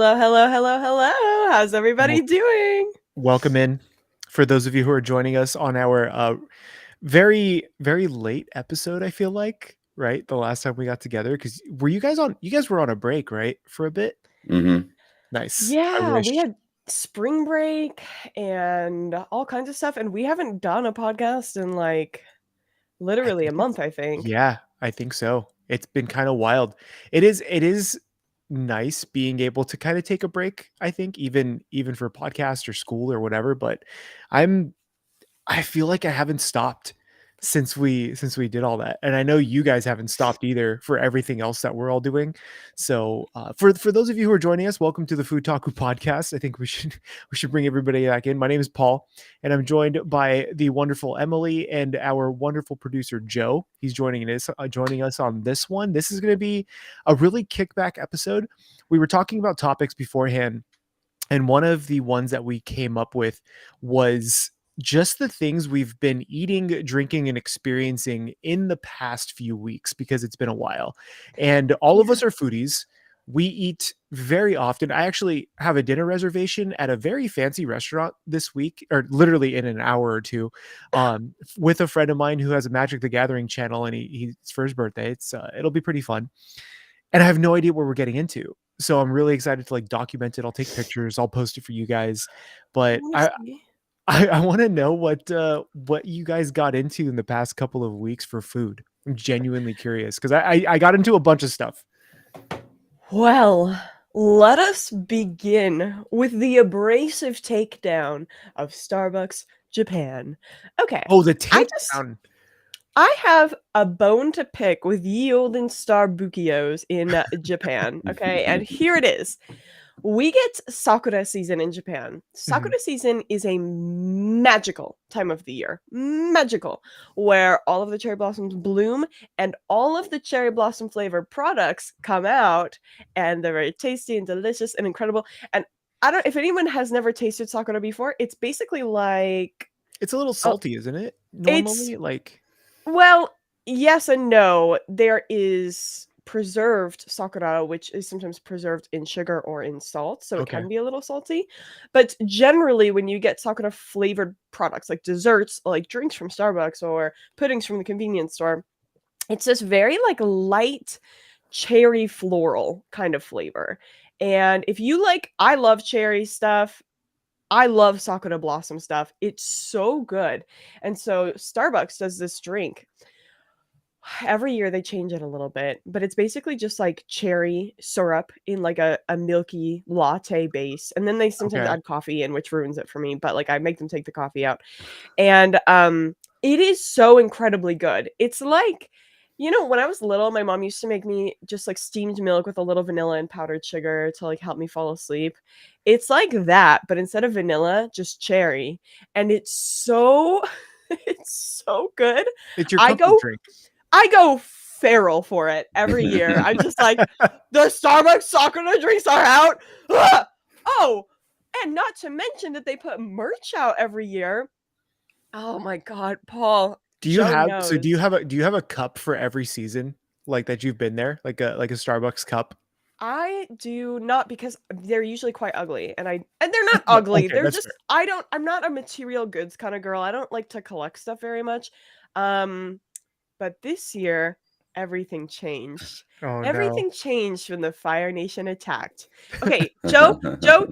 Hello, hello, hello, hello. How's everybody Well, doing? welcome in. For those of you who are joining us on our very, very late episode, I feel like, right? The last time we got together, because were you guys on? You guys were on a break, right? For a bit. Mhm. Nice. I Yeah, we wish. had spring break and all kinds of stuff, and we haven't done a podcast in like I literally a think it's. month, I think. Yeah, I think so. It's been kind of wild. It is nice being able to kind of take a break. I think even for podcast or school or whatever. But I'm I feel like I haven't stopped since we did all that, and I know you guys haven't stopped either for everything else that we're all doing. So, for those of you who are joining us, welcome to the Food Taku podcast. I think we should we should bring everybody back in. My name is Paul, and I'm joined by the wonderful Emily and our wonderful producer Joe. He's joining us on this one. This is going to be a really kickback episode. We were talking about topics beforehand, and one of the ones that we came up with was just the things we've been eating, drinking, and experiencing in the past few weeks because it's been a while. And all of Yeah. us are foodies. We eat very often. I actually have a dinner reservation at a very fancy restaurant this week, or literally in an hour or two, with a friend of mine who has a Magic the Gathering channel, and he's for his birthday. It'll be pretty fun, and I have no idea what we're getting into. So I'm really excited to like document it. I'll take pictures. I'll post it for you guys. I But want to I see. I want to know what you guys got into in the past couple of weeks for food. I'm genuinely curious because I got into a bunch of stuff. Well, let us begin with the abrasive takedown of Starbucks Japan. Okay, Oh, the I just takedown. I have a bone to pick with Yield and Starbukios in Japan. Okay, and here it is. We get Sakura season in Japan. Mhm. Sakura season is a magical time of the year. Magical, where all of the cherry blossoms bloom and all of the cherry blossom flavored products come out, and they're very tasty and delicious and incredible. And I don't if anyone has never tasted Sakura before, it's basically like It's a little oh, salty, isn't it? it's Normally, like well, yes and no. There is preserved sakura, which is sometimes preserved in sugar or in salt, so it okay, can be a little salty. But generally, when you get sakura flavored products like desserts, like drinks from Starbucks or puddings from the convenience store, it's this very like light cherry floral kind of flavor. And if you like, I love cherry stuff. I love sakura blossom stuff. It's so good. And so Starbucks does this drink every year they change it a little bit, but it's basically just like cherry syrup in like a milky latte base. And then they sometimes okay. add coffee in, which ruins it for me, but like I make them take the coffee out. And it is so incredibly good. It's like, when I was little, my mom used to make me just like steamed milk with a little vanilla and powdered sugar to like help me fall asleep. It's like that, but instead of vanilla, just cherry. And it's so it's so good. It's your I comfort go drink. I go feral for it every year. I'm just like, the Starbucks Sakura drinks are out. Ugh! Oh, and not to mention that they put merch out every year. Oh my god, Paul. Do you Joe have knows. do you have a cup for every season like that you've been there, like a Starbucks cup? I do not because they're usually quite ugly and they're not ugly. Okay, They're that's fair. just I'm not a material goods kind of girl. I don't like to collect stuff very much. Um But this year, everything changed. Oh no. Everything changed when the Fire Nation attacked. Okay, Joe,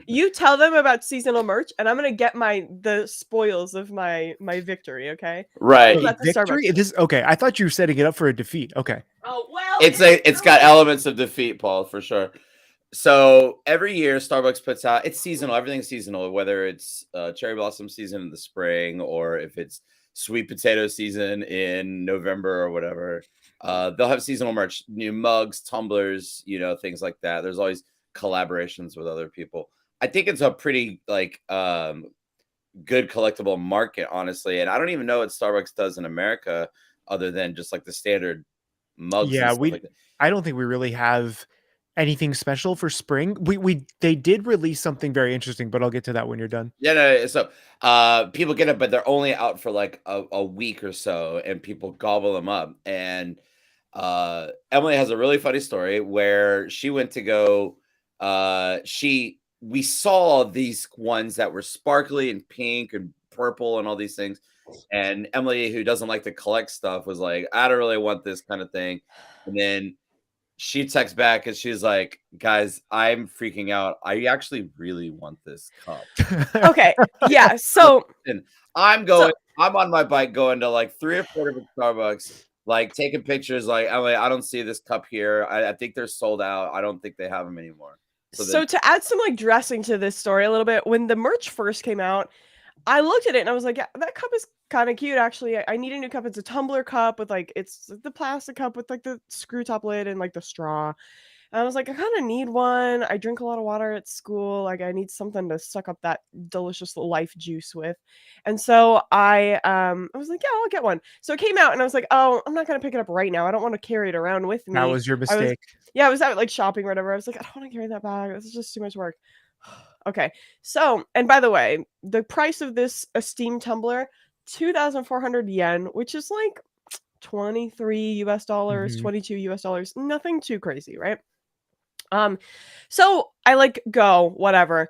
you tell them about seasonal merch, and I'm gonna get the spoils of my victory. Okay, tell them Right. Wait, about the victory? Starbucks drink. This okay. I thought you were setting it up for a defeat. Okay. Oh well, It's got elements of defeat, Paul, for sure. So every year Starbucks puts out, it's seasonal, everything's seasonal, whether it's cherry blossom season in the spring or if it's sweet potato season in November or whatever. They'll have seasonal merch, new mugs, tumblers, things like that. There's always collaborations with other people. I think it's a pretty good collectible market, honestly. And I don't even know what Starbucks does in America other than just like the standard mugs and Yeah, stuff like we that. I don't think we really have anything special for spring. We they did release something very interesting, but I'll get to that when you're done. Yeah, no, so people get it, but they're only out for like a week or so, and people gobble them up. And Emily has a really funny story where she went to go. we saw these ones that were sparkly and pink and purple and all these things. And Emily, who doesn't like to collect stuff, was like, I don't really want this kind of thing. And then she texts back and she's like, guys, I'm freaking out. I actually really want this cup. Okay. Yeah. So And I'm on my bike going to like 3 or 4 different Starbucks, like taking pictures. Like, I'm like, I don't see this cup here. I think they're sold out. I don't think they have them anymore. So to add some like dressing to this story a little bit, when the merch first came out, I looked at it and I was like, yeah, that cup is kind of cute. Actually, I need a new cup. It's a tumbler cup with like, it's the plastic cup with like the screw top lid and like the straw. And I was like, I kind of need one. I drink a lot of water at school. Like, I need something to suck up that delicious life juice with. And so I was like, yeah, I'll get one. So it came out and I was like, oh, I'm not gonna pick it up right now. I don't want to carry it around with That me. was your I was mistake. Yeah, I was out like shopping or whatever. I was like, I don't want to carry that bag. This is just too much work. Okay. So, and by the way, the price of this esteemed tumbler, 2,400 yen, which is like 23 US dollars, Mhm. 22 US dollars, nothing too crazy, right? So I like go, whatever.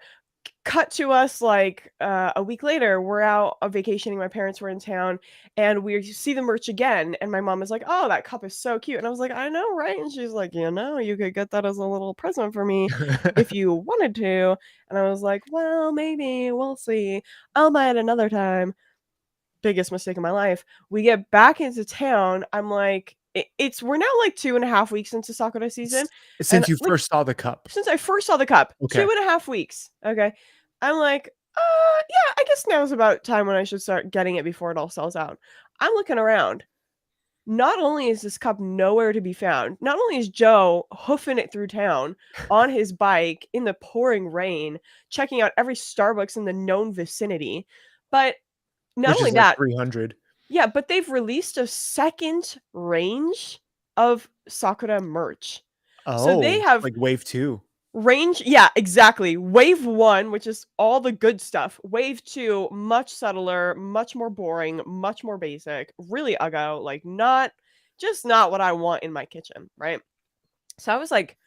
Cut to us like a week later, we're out vacationing. My parents were in town and we see the merch again. And my mom is like, oh, that cup is so cute. And I was like, I know, right? And she's like, you could get that as a little present for me if you wanted to. And I was like, well, maybe we'll see. I'll buy it another time. Biggest mistake of my life. We get back into town. I'm like, we're now like 2.5 weeks into Sakura season. And Since you like, first saw the cup. since I first saw the cup, Okay. 2.5 weeks. Okay. I'm like, yeah, I guess now's about time when I should start getting it before it all sells out. I'm looking around. Not only is this cup nowhere to be found, not only is Joe hoofing it through town on his bike in the pouring rain, checking out every Starbucks in the known vicinity, but not Which only is like that, 300. yeah, but they've released a second range of Sakura merch. So they Oh, have like wave 2. range, yeah, exactly. Wave 1, which is all the good stuff. Wave 2, much subtler, much more boring, much more basic, really uggo, like not what I want in my kitchen, right? So I was like,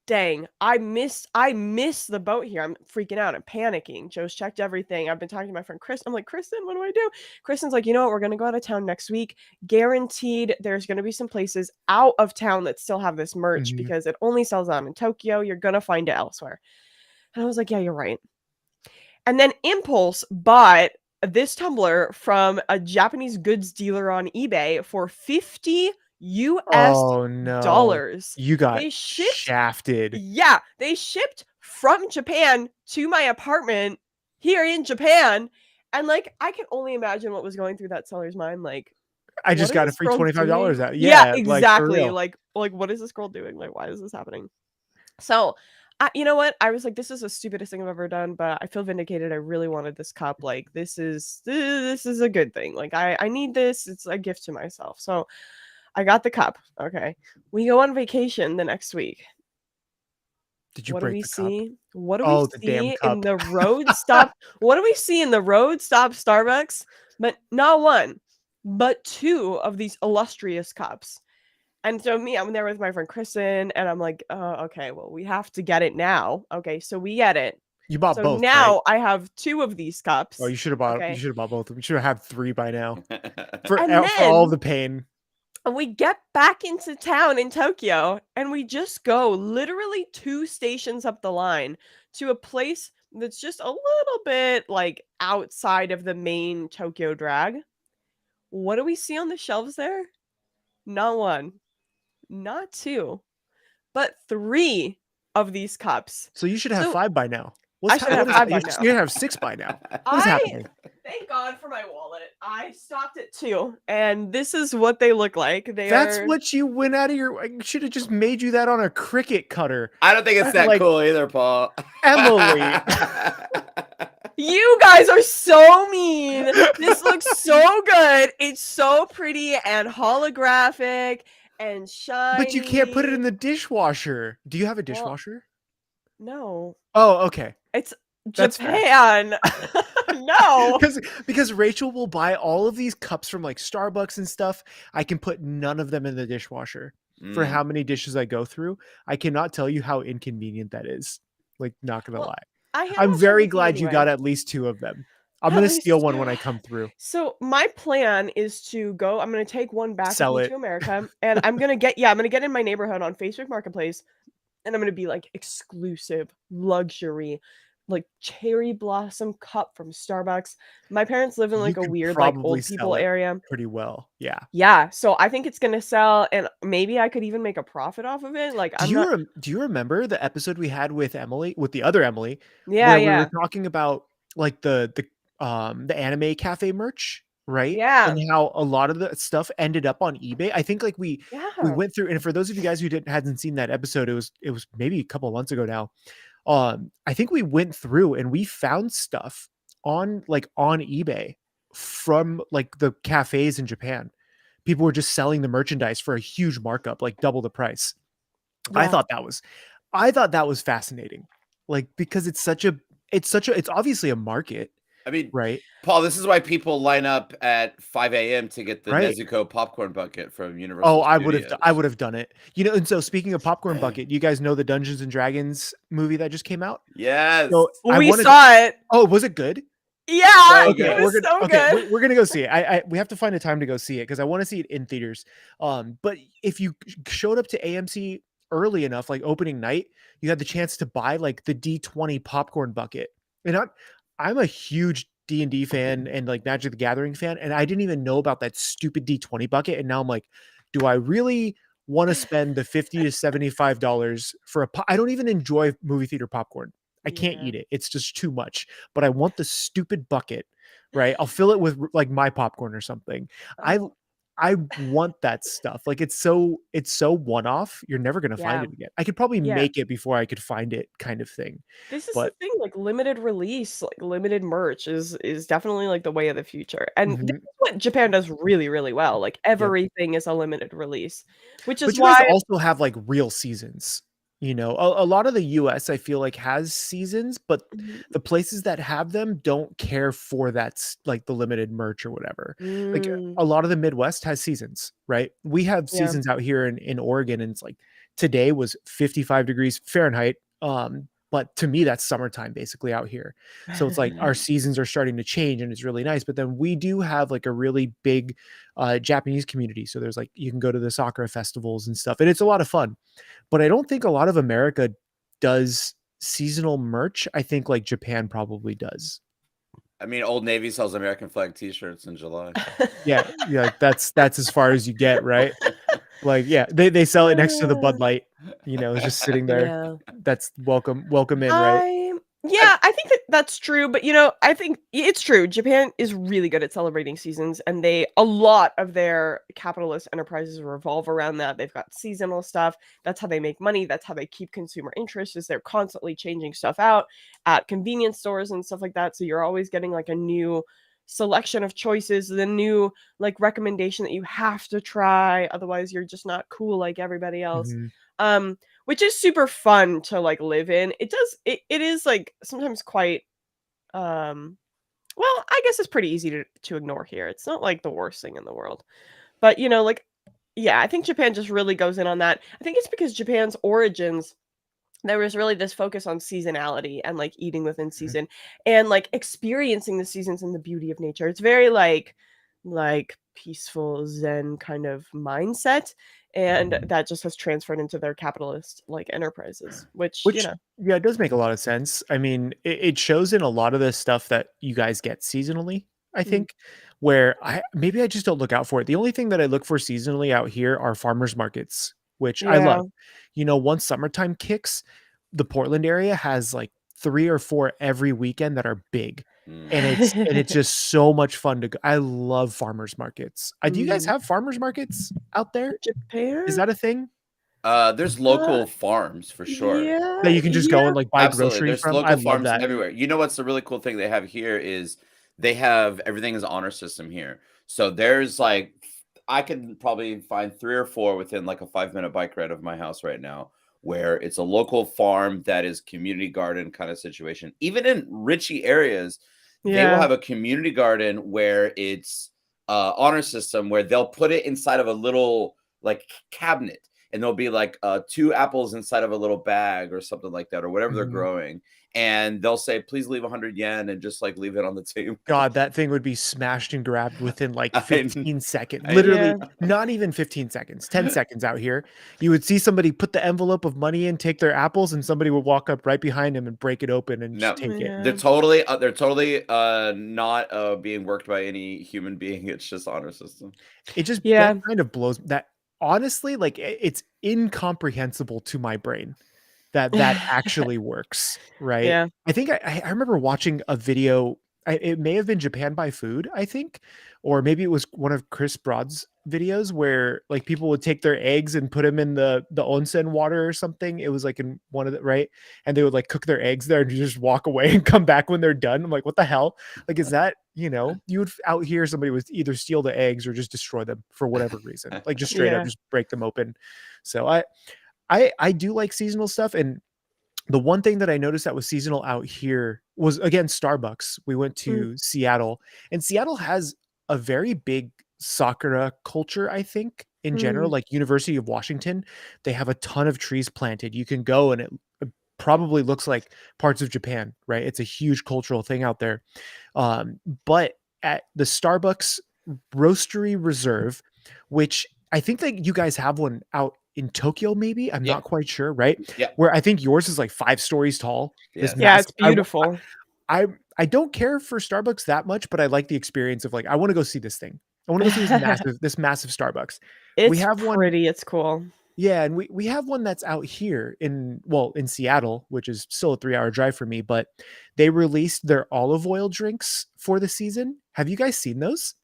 dang, I missed the boat here. I'm freaking out. I'm panicking. Joe's checked everything. I've been talking to my friend Chris. I'm like, Kristen, what do I do? Kristen's like, you know what? We're gonna go out of town next week. Guaranteed there's gonna be some places out of town that still have this merch Mhm. because it only sells out in Tokyo. You're gonna find it elsewhere. And I was like, yeah, you're right. And then Impulse bought this tumbler from a Japanese goods dealer on eBay for 50 US Oh, no. dollars. You got They shipped shafted. Yeah, they shipped from Japan to my apartment here in Japan, and, like, I can only imagine what was going through that seller's mind, like, I "What just is got a this free girl $25 doing?" out. Yeah, Yeah, like, for exactly, real. like, "What is this girl doing? Like, why is this happening?" So, you know what? I was like, "This is the stupidest thing I've ever done, but I feel vindicated. I really wanted this cup, like, this is a good thing, like, I need this, it's a gift to myself." So, I got the cup, okay. We go on vacation the next week. Did you What do break we the cup? see? What do we Oh, the damn see in cup. the road stop what do we see in the road stop Starbucks? But not 1, but 2 of these illustrious cups. And so I'm there with my friend Kristen, and I'm like, "Oh, okay, well, we have to get it now." Okay, so we get it. You bought So both, right? now I have 2 of these Oh, cups, you okay? should have bought both of them. You should have had 3 by now. And For all then the pain. we get back into town in Tokyo, and we just go literally 2 stations up the line to a place that's just a little bit, like, outside of the main Tokyo drag. What do we see on the shelves there? Not 1, not 2, but 3 of these cups. So you should have So 5 by now. I should have 5 by You now. should have 6 by now. What is I happening? Thank God for my wallet. I stopped at 2, and this is what they look like. They That's are what you went out of your I should have just made you that on a Cricut cutter. I don't think it's that Like, cool either, Paul. Emily. You guys are so mean. This looks so good. It's so pretty and holographic and shiny. But you can't put it in the dishwasher. Do you have a Well, dishwasher? no. Oh, okay. It's That's fair. Japan. No. Because Rachel will buy all of these cups from like Starbucks and stuff. I can put none of them in the dishwasher. for Mm. how many dishes I go through. I cannot tell you how inconvenient that is. Like, not gonna Well, lie. I handle I'm so very easy glad you anyway. got at least 2 of them. I'm At gonna least steal one 2. when I come through. So my plan is to go I'm gonna take one back with Sell me it. to America, and I'm gonna get in my neighborhood on Facebook Marketplace, and I'm gonna be like exclusive luxury, like cherry blossom cup from Starbucks. My parents live in You like a could weird like probably old sell people it area. pretty well. Yeah. Yeah, so I think it's gonna sell, and maybe I could even make a profit off of it. Like I'm not. Do you remember the episode we had with Emily, with the other Emily, Yeah, where we were yeah, talking about like the anime cafe merch, right? yeah, And how a lot of the stuff ended up on eBay. I think like we yeah, went through, and for those of you guys who hadn't seen that episode, it was maybe a couple of months ago now. I think we went through and we found stuff on eBay from like the cafes in Japan. People were just selling the merchandise for a huge markup, like double the price. I yeah. thought that was I thought that was fascinating. Like, because it's obviously a market, I mean, right? Paul, this is why people line up at 5 a.m. to get the Right. Nezuko popcorn bucket from Oh, Universal I Studios. would have done it. And so speaking of popcorn bucket, you guys know the Dungeons and Dragons movie that just came out? Yes. So I We wanted to saw it. Oh, was it good? Yeah, So it Okay, good. was so okay, good. we're gonna go see it. We have to find a time to go see it because I want to see it in theaters. But if you showed up to AMC early enough, like opening night, you had the chance to buy like the D20 popcorn bucket. And I'm a huge D&D fan and like Magic the Gathering fan, and I didn't even know about that stupid D20 bucket. And now I'm like, do I really want to spend the $50 to $75 for I don't even enjoy movie theater popcorn. I can't Yeah. eat it. It's just too much, but I want the stupid bucket, right? I'll fill it with like my popcorn or something. I Oh, I want that stuff. Like, it's so one off. You're never gonna find yeah, it again. I could probably yeah. make it before I could find it, kind of thing. This is the But thing, like, limited release, like, limited merch is definitely, like, the way of the future, and this mhm, is what Japan does really, really well, like, yep. everything is a limited release, which is But you guys why. also have like real seasons. A lot of the US, I feel like, has seasons, but Mhm. the places that have them don't care for like the limited merch or whatever. Like, Mm, a lot of the Midwest has seasons, right? We have yeah. seasons out here in Oregon, and it's like today was 55 degrees Fahrenheit. But to me, that's summertime basically out here. So it's like our Mm. seasons are starting to change and it's really nice. But then we do have like a really big Japanese community. So there's like, you can go to the Sakura festivals and stuff, and it's a lot of fun. But I don't think a lot of America does seasonal merch. I think like Japan probably does. I mean, Old Navy sells American flag T-shirts in July. Yeah, yeah, like that's as far as you get, right? Like, yeah, they sell it next to the Bud Light. It's just sitting there. Yeah. That's welcome in, right? I I Yeah, I think that that's true, but, I think it's true. Japan is really good at celebrating seasons, and a lot of their capitalist enterprises revolve around that. They've got seasonal stuff. That's how they make money. That's how they keep consumer interest, is they're constantly changing stuff out at convenience stores and stuff like that. So you're always getting like a new selection of choices, the new like recommendation that you have to try. Otherwise, you're just not cool like everybody else. Mhm. Um, which is super fun to, like, live in. It is, like, sometimes quite, um well, I guess it's pretty easy to ignore here. It's not, like, the worst thing in the world. But, like yeah, I think Japan just really goes in on that. I think it's because Japan's origins, there was really this focus on seasonality and, like, eating within Mhm. season and, like, experiencing the seasons and the beauty of nature. It's very, like, peaceful Zen kind of mindset, and that just has transferred into their capitalist, like, enterprises, which, Which, yeah, it does make a lot of sense. I mean, it shows in a lot of the stuff that you guys get seasonally, I mm, think, where I just don't look out for it. The only thing that I look for seasonally out here are farmers markets, which I yeah. love. Once summertime kicks, the Portland area has like 3 or 4 every weekend that are big. And mm. it's just so much fun to go. I love farmers markets. Do you guys Mhm. have farmers markets out there? Is Japan? that a thing There's Uh, local farms for sure. that yeah, you can just go yeah. and like buy Absolutely. groceries There's from? I local love farms that. everywhere. You know what's the really cool thing they have here is they have everything is honor system here. So there's like I can probably find 3 or 4 within like a 5-minute bike ride of my house right now where it's a local farm that is community garden kind of situation. Even in richy areas, they will Yeah. have a community garden where it's honor system where they'll put it inside of a little like cabinet and there'll be like 2 apples inside of a little bag or something like that, or whatever they're Mhm. growing. And they'll say, please leave 100 yen, and just like leave it on the table. God, that thing would be smashed and grabbed within like I, 15 seconds. I Literally, Yeah. not even 15 seconds, 10 seconds out here. You would see somebody put the envelope of money in, take their apples, and somebody would walk up right behind him and break it open and just No, take it. Yeah. they're totally not being worked by any human being. It's just honor system. It just that Yeah. kind of blows that honestly, like it's incomprehensible to my brain that that actually works, right? Yeah. I think I remember watching a video. It may have been Japan by Food, I think, or maybe it was one of Chris Broad's videos where like people would take their eggs and put them in the onsen water or something. It was like in one of the right, and they would like cook their eggs there and just walk away and come back when they're done. I'm like, what the hell? Like, is that you would out here somebody would either steal the eggs or just destroy them for whatever reason, like just straight up Yeah. just break them open. So I do like seasonal stuff, and the one thing that I noticed that was seasonal out here was again Starbucks. We went Mm, to Seattle, and Seattle has a very big Sakura culture, I think, in general. mm. Like University of Washington, they have a ton of trees planted. You can go and it probably looks like parts of Japan, right? It's a huge cultural thing out there. But at the Starbucks Roastery Reserve, which I think that you guys have one out in Tokyo, maybe. I'm Yeah, not quite sure, right? yeah, Where I think yours is like 5 stories tall. This yes. Yeah, massive. it's beautiful. I don't care for Starbucks that much, but I like the experience of like I want to go see this thing. I want to go see this massive Starbucks. We It's have one, pretty, it's cool. yeah, and we have one that's out here in Seattle, which is still a 3-hour drive for me, but they released their olive oil drinks for the season. Have you guys seen those?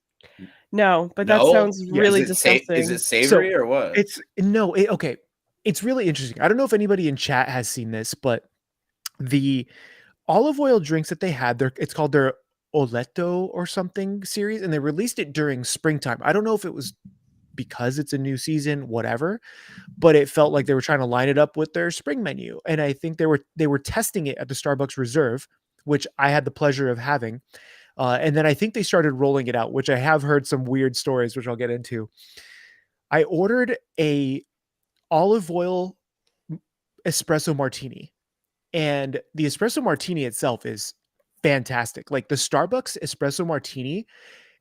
No, but that No, sounds Yeah. really is it disgusting. So savory or what? it's no, okay. It's really interesting. I don't know if anybody in chat has seen this, but the olive oil drinks that they had, it's called their Oleto or something series, and they released it during springtime. I don't know if it was because it's a new season, whatever, but it felt like they were trying to line it up with their spring menu. And I think they were testing it at the Starbucks Reserve, which I had the pleasure of having. And then I think they started rolling it out, which I have heard some weird stories, which I'll get into. I ordered a olive oil espresso martini, and the espresso martini itself is fantastic. Like the Starbucks espresso martini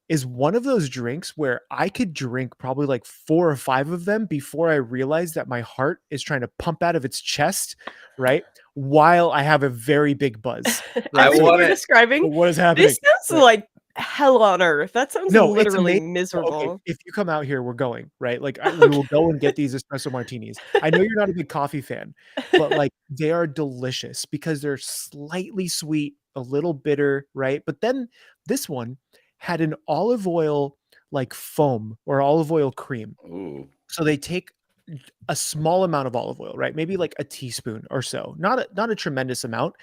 is one of those drinks where I could drink probably like 4 or 5 of them before I realized that my heart is trying to pump out of its chest, right? While I have a very big buzz, right? I Everything want you're it. describing, What is happening? this sounds Right. like hell on earth. That sounds No, it's literally amazing. Okay, miserable. if you come out here, we're going, right? Like we will Okay. go and get these espresso martinis. I know you're not a big coffee fan, but like they are delicious because they're slightly sweet, a little bitter, right? But then this one had an olive oil like foam or olive oil cream. Ooh. So they take a small amount of olive oil, right? Maybe like a teaspoon or so, not a tremendous amount,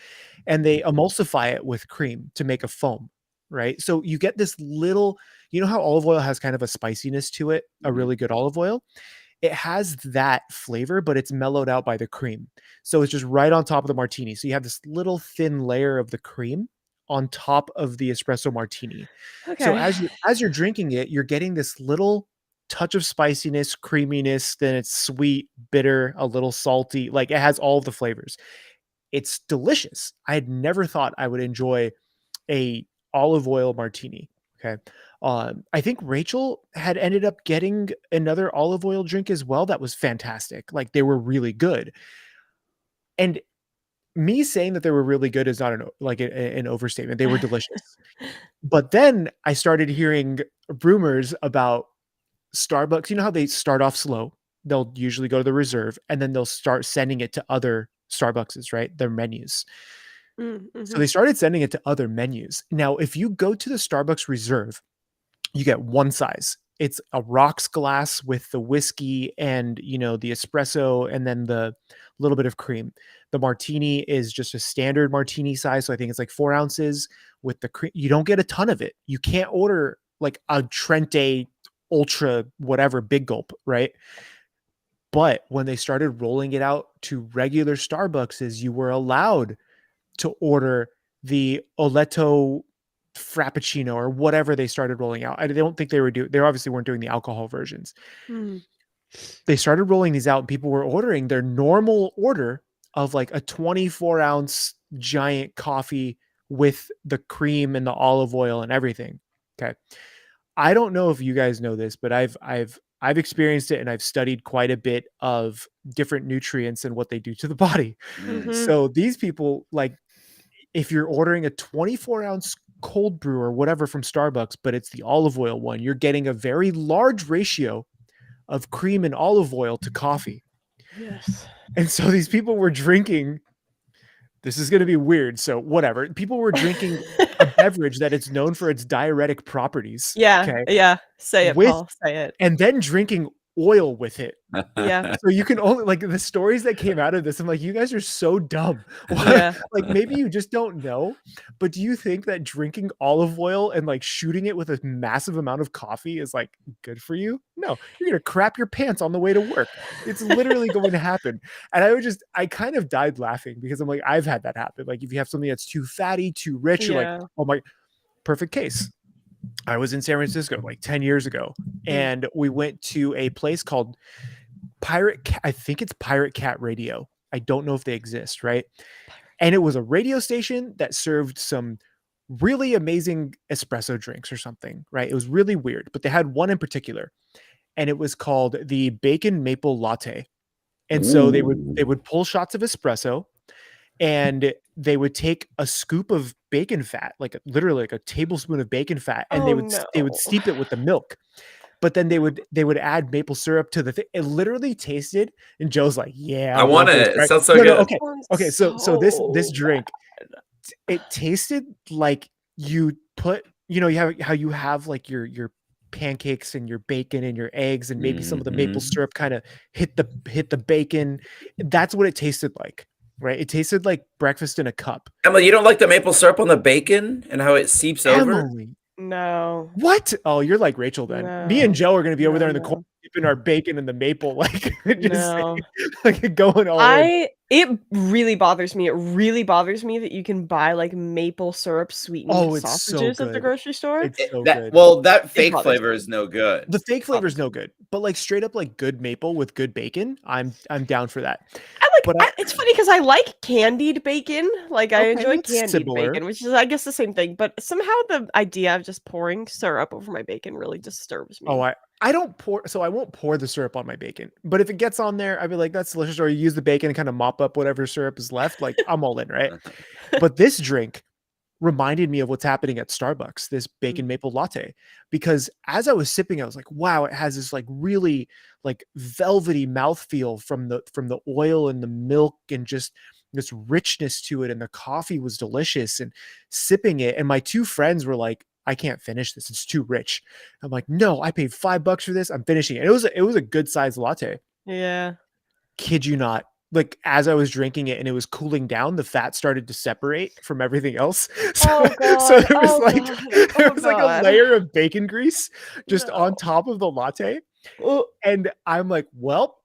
and they emulsify it with cream to make a foam, right? So you get this little, how olive oil has kind of a spiciness to it, a Mhm. really good olive oil. It has that flavor, but it's mellowed out by the cream. So it's just right on top of the martini. So you have this little thin layer of the cream on top of the espresso martini. So Okay. as you're drinking it, you're getting this little touch of spiciness, creaminess, then it's sweet, bitter, a little salty. Like it has all of the flavors. It's delicious. I had never thought I would enjoy a olive oil martini. Okay. I think Rachel had ended up getting another olive oil drink as well. That was fantastic. Like they were really good. And me saying that they were really good is not an overstatement. They were delicious. But then I started hearing rumors about Starbucks. You know how they start off slow? They'll usually go to the reserve and then they'll start sending it to other Starbuckses, right? Their menus. Mm, So they mhm. started sending it to other menus. Now, if you go to the Starbucks Reserve, you get one size. It's a rocks glass with the whiskey and the espresso and then the little bit of cream. The martini is just a standard martini size, so I think it's like 4 ounces with the cream. You don't get a ton of it. You can't order like a Trente Ultra whatever big gulp, right? But when they started rolling it out to regular Starbucks, you were allowed to order the Oleto Frappuccino or whatever they started rolling out. I don't think they obviously weren't doing the alcohol versions. Mm. they started rolling these out and people were ordering their normal order of like a 24-ounce giant coffee with the cream and the olive oil and everything. Okay. I don't know if you guys know this, but I've experienced it and I've studied quite a bit of different nutrients and what they do to the body. Mm. Mhm. So these people, like, if you're ordering a 24-ounce cold brew or whatever from Starbucks, but it's the olive oil one, you're getting a very large ratio of cream and olive oil to coffee. Yes. And so these people were drinking, this is going to be weird. So whatever. People were drinking a beverage that it's known for its diuretic properties. Yeah, Okay. yeah. Say it, With Paul. Say it. and then drinking oil with it. Yeah. So you can only, like, the stories that came out of this, I'm like, you guys are so dumb. Yeah. Like, maybe you just don't know, but do you think that drinking olive oil and like shooting it with a massive amount of coffee is like good for you? No, you're gonna crap your pants on the way to work. It's literally going to happen. And I kind of died laughing because I'm like, I've had that happen. Like, if you have something that's too fatty, too rich, you're like, Yeah. oh my, perfect case. I was in San Francisco like 10 years ago, and we went to a place called I think it's Pirate Cat Radio. I don't know if they exist, right? And it was a radio station that served some really amazing espresso drinks or something, right? It was really weird, but they had one in particular, and it was called the Bacon Maple Latte. And so they Ooh. would pull shots of espresso, and they would take a scoop of bacon fat, like literally like a tablespoon of bacon fat, and Oh, they would no. steep it with the milk. But then they would add maple syrup to the thing. It literally tasted, and Joe's like, "Yeah, I I want love this." it. It Right? sounds so No, no, good. okay, Sounds okay. So this so drink, it tasted like you put, you have how you have like your pancakes and your bacon and your eggs, and maybe some of the maple Mhm. syrup kind of hit the bacon. That's what it tasted like, right? It tasted like breakfast in a cup. Emily, you don't like the maple syrup on the bacon and how it seeps over? Emily, No. what? Oh, you're like Rachel then. Me and No. Joe are gonna be over there in the corner No. dipping our bacon in the maple, like, just saying, No. like, going all in. It really bothers me. It really bothers me that you can buy, like, maple syrup sweetened Oh, it's so sausages at the good. grocery store. It's so That good. well, that It fake bothers flavor me. is no good. The fake flavor is Bothers no me. good, but like straight up like good maple with good bacon, I'm down for that. But It's funny because I like candied bacon, like, I okay, enjoy that's candied similar. bacon, which is, I guess, the same thing, but somehow the idea of just pouring syrup over my bacon really disturbs Oh, me. I don't pour, so I won't pour the syrup on my bacon. But if it gets on there, I'd be like, that's delicious. Or you use the bacon and kind of mop up whatever syrup is left. Like, I'm all in, right? But this drink reminded me of what's happening at Starbucks, this bacon maple latte, because as I was sipping, I was like, wow, it has this like really like velvety mouthfeel from the oil and the milk, and just this richness to it. And the coffee was delicious, and sipping it. And my two friends were like, I can't finish this. It's too rich. I'm like, no, I paid $5 for this. I'm finishing it. It was a good sized latte. Yeah. Kid you not. Like, as I was drinking it and it was cooling down, the fat started to separate from everything else. Oh So god. there was Oh like god. there Oh was like a god. layer of bacon grease just on No. top of the latte. Oh, And I'm like, well,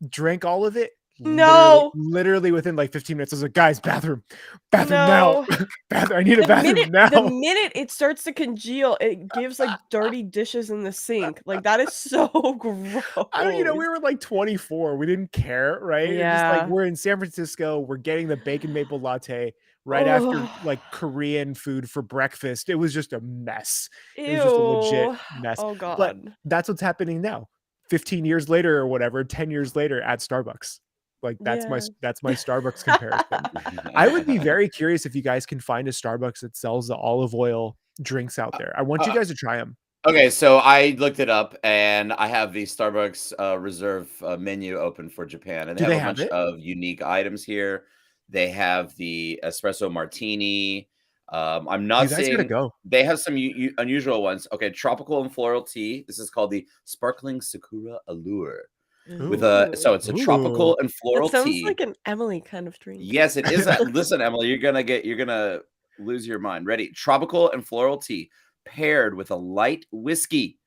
drank all of it no. literally within like 15 minutes. I was like, guys, bathroom now. No. Bathroom. I need a bathroom now. The minute it starts to congeal, it gives, like, dirty dishes in the sink. Like, that is so gross. We were like 24. We didn't care, right? We're just like, Yeah. we're in San Francisco. We're getting the bacon maple latte right after Oh. like Korean food for breakfast. It was just a mess. It was just a legit Ew. mess. Oh But god. that's what's happening now. 15 years later or whatever, 10 years later at Starbucks. Like, Yeah. that's my Starbucks comparison. I would be very curious if you guys can find a Starbucks that sells the olive oil drinks out there. I want you guys to try them. Okay, so I looked it up, and I have the Starbucks Reserve menu open for Japan, and they Do have they a have bunch it? of unique items here. They have the espresso martini. I'm You not guys gotta seeing. go. They have some unusual ones. Okay, tropical and floral tea. This is called the sparkling sakura allure. With so it's a Ooh. tropical and That floral sounds tea. like an Emily kind of drink. Yes, it is. Listen, Emily, you're gonna lose your mind. Ready? Tropical and floral tea paired with a light whiskey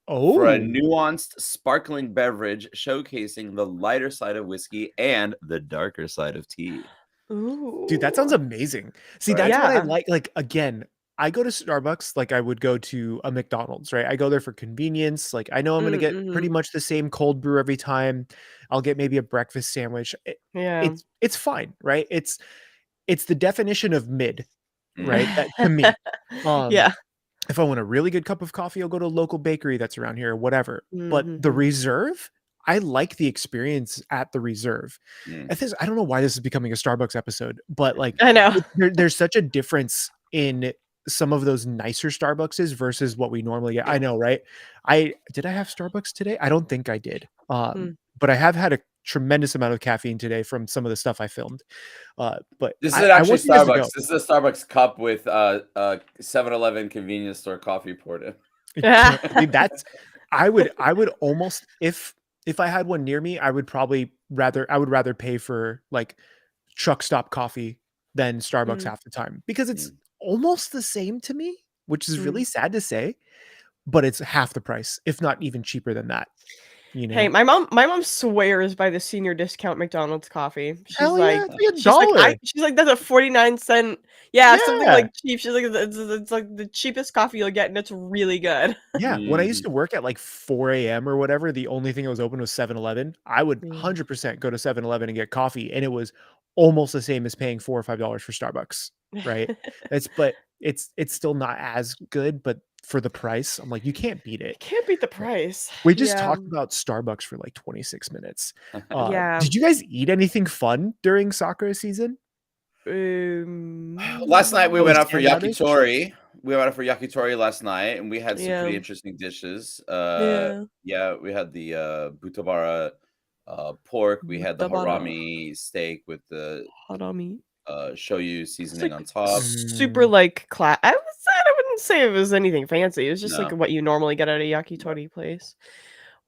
for a Oh. nuanced, sparkling beverage showcasing the lighter side of whiskey and the darker side of tea. Dude, that sounds Ooh. amazing. See, Right? that's what I Yeah. like. Like, again, I go to Starbucks like I would go to a McDonald's, right? I go there for convenience. Like I know I'm gonna get pretty Mhm. much the same cold brew every time. I'll get maybe a breakfast sandwich. Yeah. It's fine, right? It's the definition of mid, Mm. right? That to me. Um, Yeah. if I want a really good cup of coffee, I'll go to a local bakery that's around here or whatever. But the Mhm. Reserve, I like the experience at the Reserve. Mm. I don't know why this is becoming a Starbucks episode, but like I know. there's such a difference in some of those nicer Starbuckses versus what we normally get. I know, right? I have Starbucks today? I don't think I did. Mm. But I have had a tremendous amount of caffeine today from some of the stuff I filmed. But This is I actually want you guys to Starbucks. go. This is a Starbucks cup with 7-Eleven convenience store coffee poured in. See, that's I would almost if I had one near me, I would rather pay for like truck stop coffee than Starbucks Mm. half the time because it's Mm. almost the same to me, which is Mm. really sad to say, but it's half the price, if not even cheaper than that, you Hey, know? my mom swears by the senior discount McDonald's coffee. Hell yeah, it's like a I dollar. she's like, "That's a 49 cent." Yeah, something Yeah. like cheap. She's like, "It's like the cheapest coffee you'll get, and it's really good." Yeah, when I used Mhm. to work at like 4 AM or whatever, the only thing that was open was 7-Eleven. I would Yeah. 100% go to 7-Eleven and get coffee, and it was almost the same as paying $4 or $5 for Starbucks, right? It's still not as good, but for the price, I'm like, you can't beat it. Can't beat the But price. we just Yeah. talked about Starbucks for like 26 minutes. Yeah. Did you guys eat anything fun during soccer season? Last night we Really went out for standoutish? yakitori. We went out for yakitori last night, and we had some Yeah. pretty interesting dishes. Yeah. Yeah, we had the butabara pork. We had the Mutabara harami steak with the harami. shoyu It's seasoning like on top. super Mm, like I wouldn't say it was anything fancy. It was just like No, what you normally get at a no. yakitori place.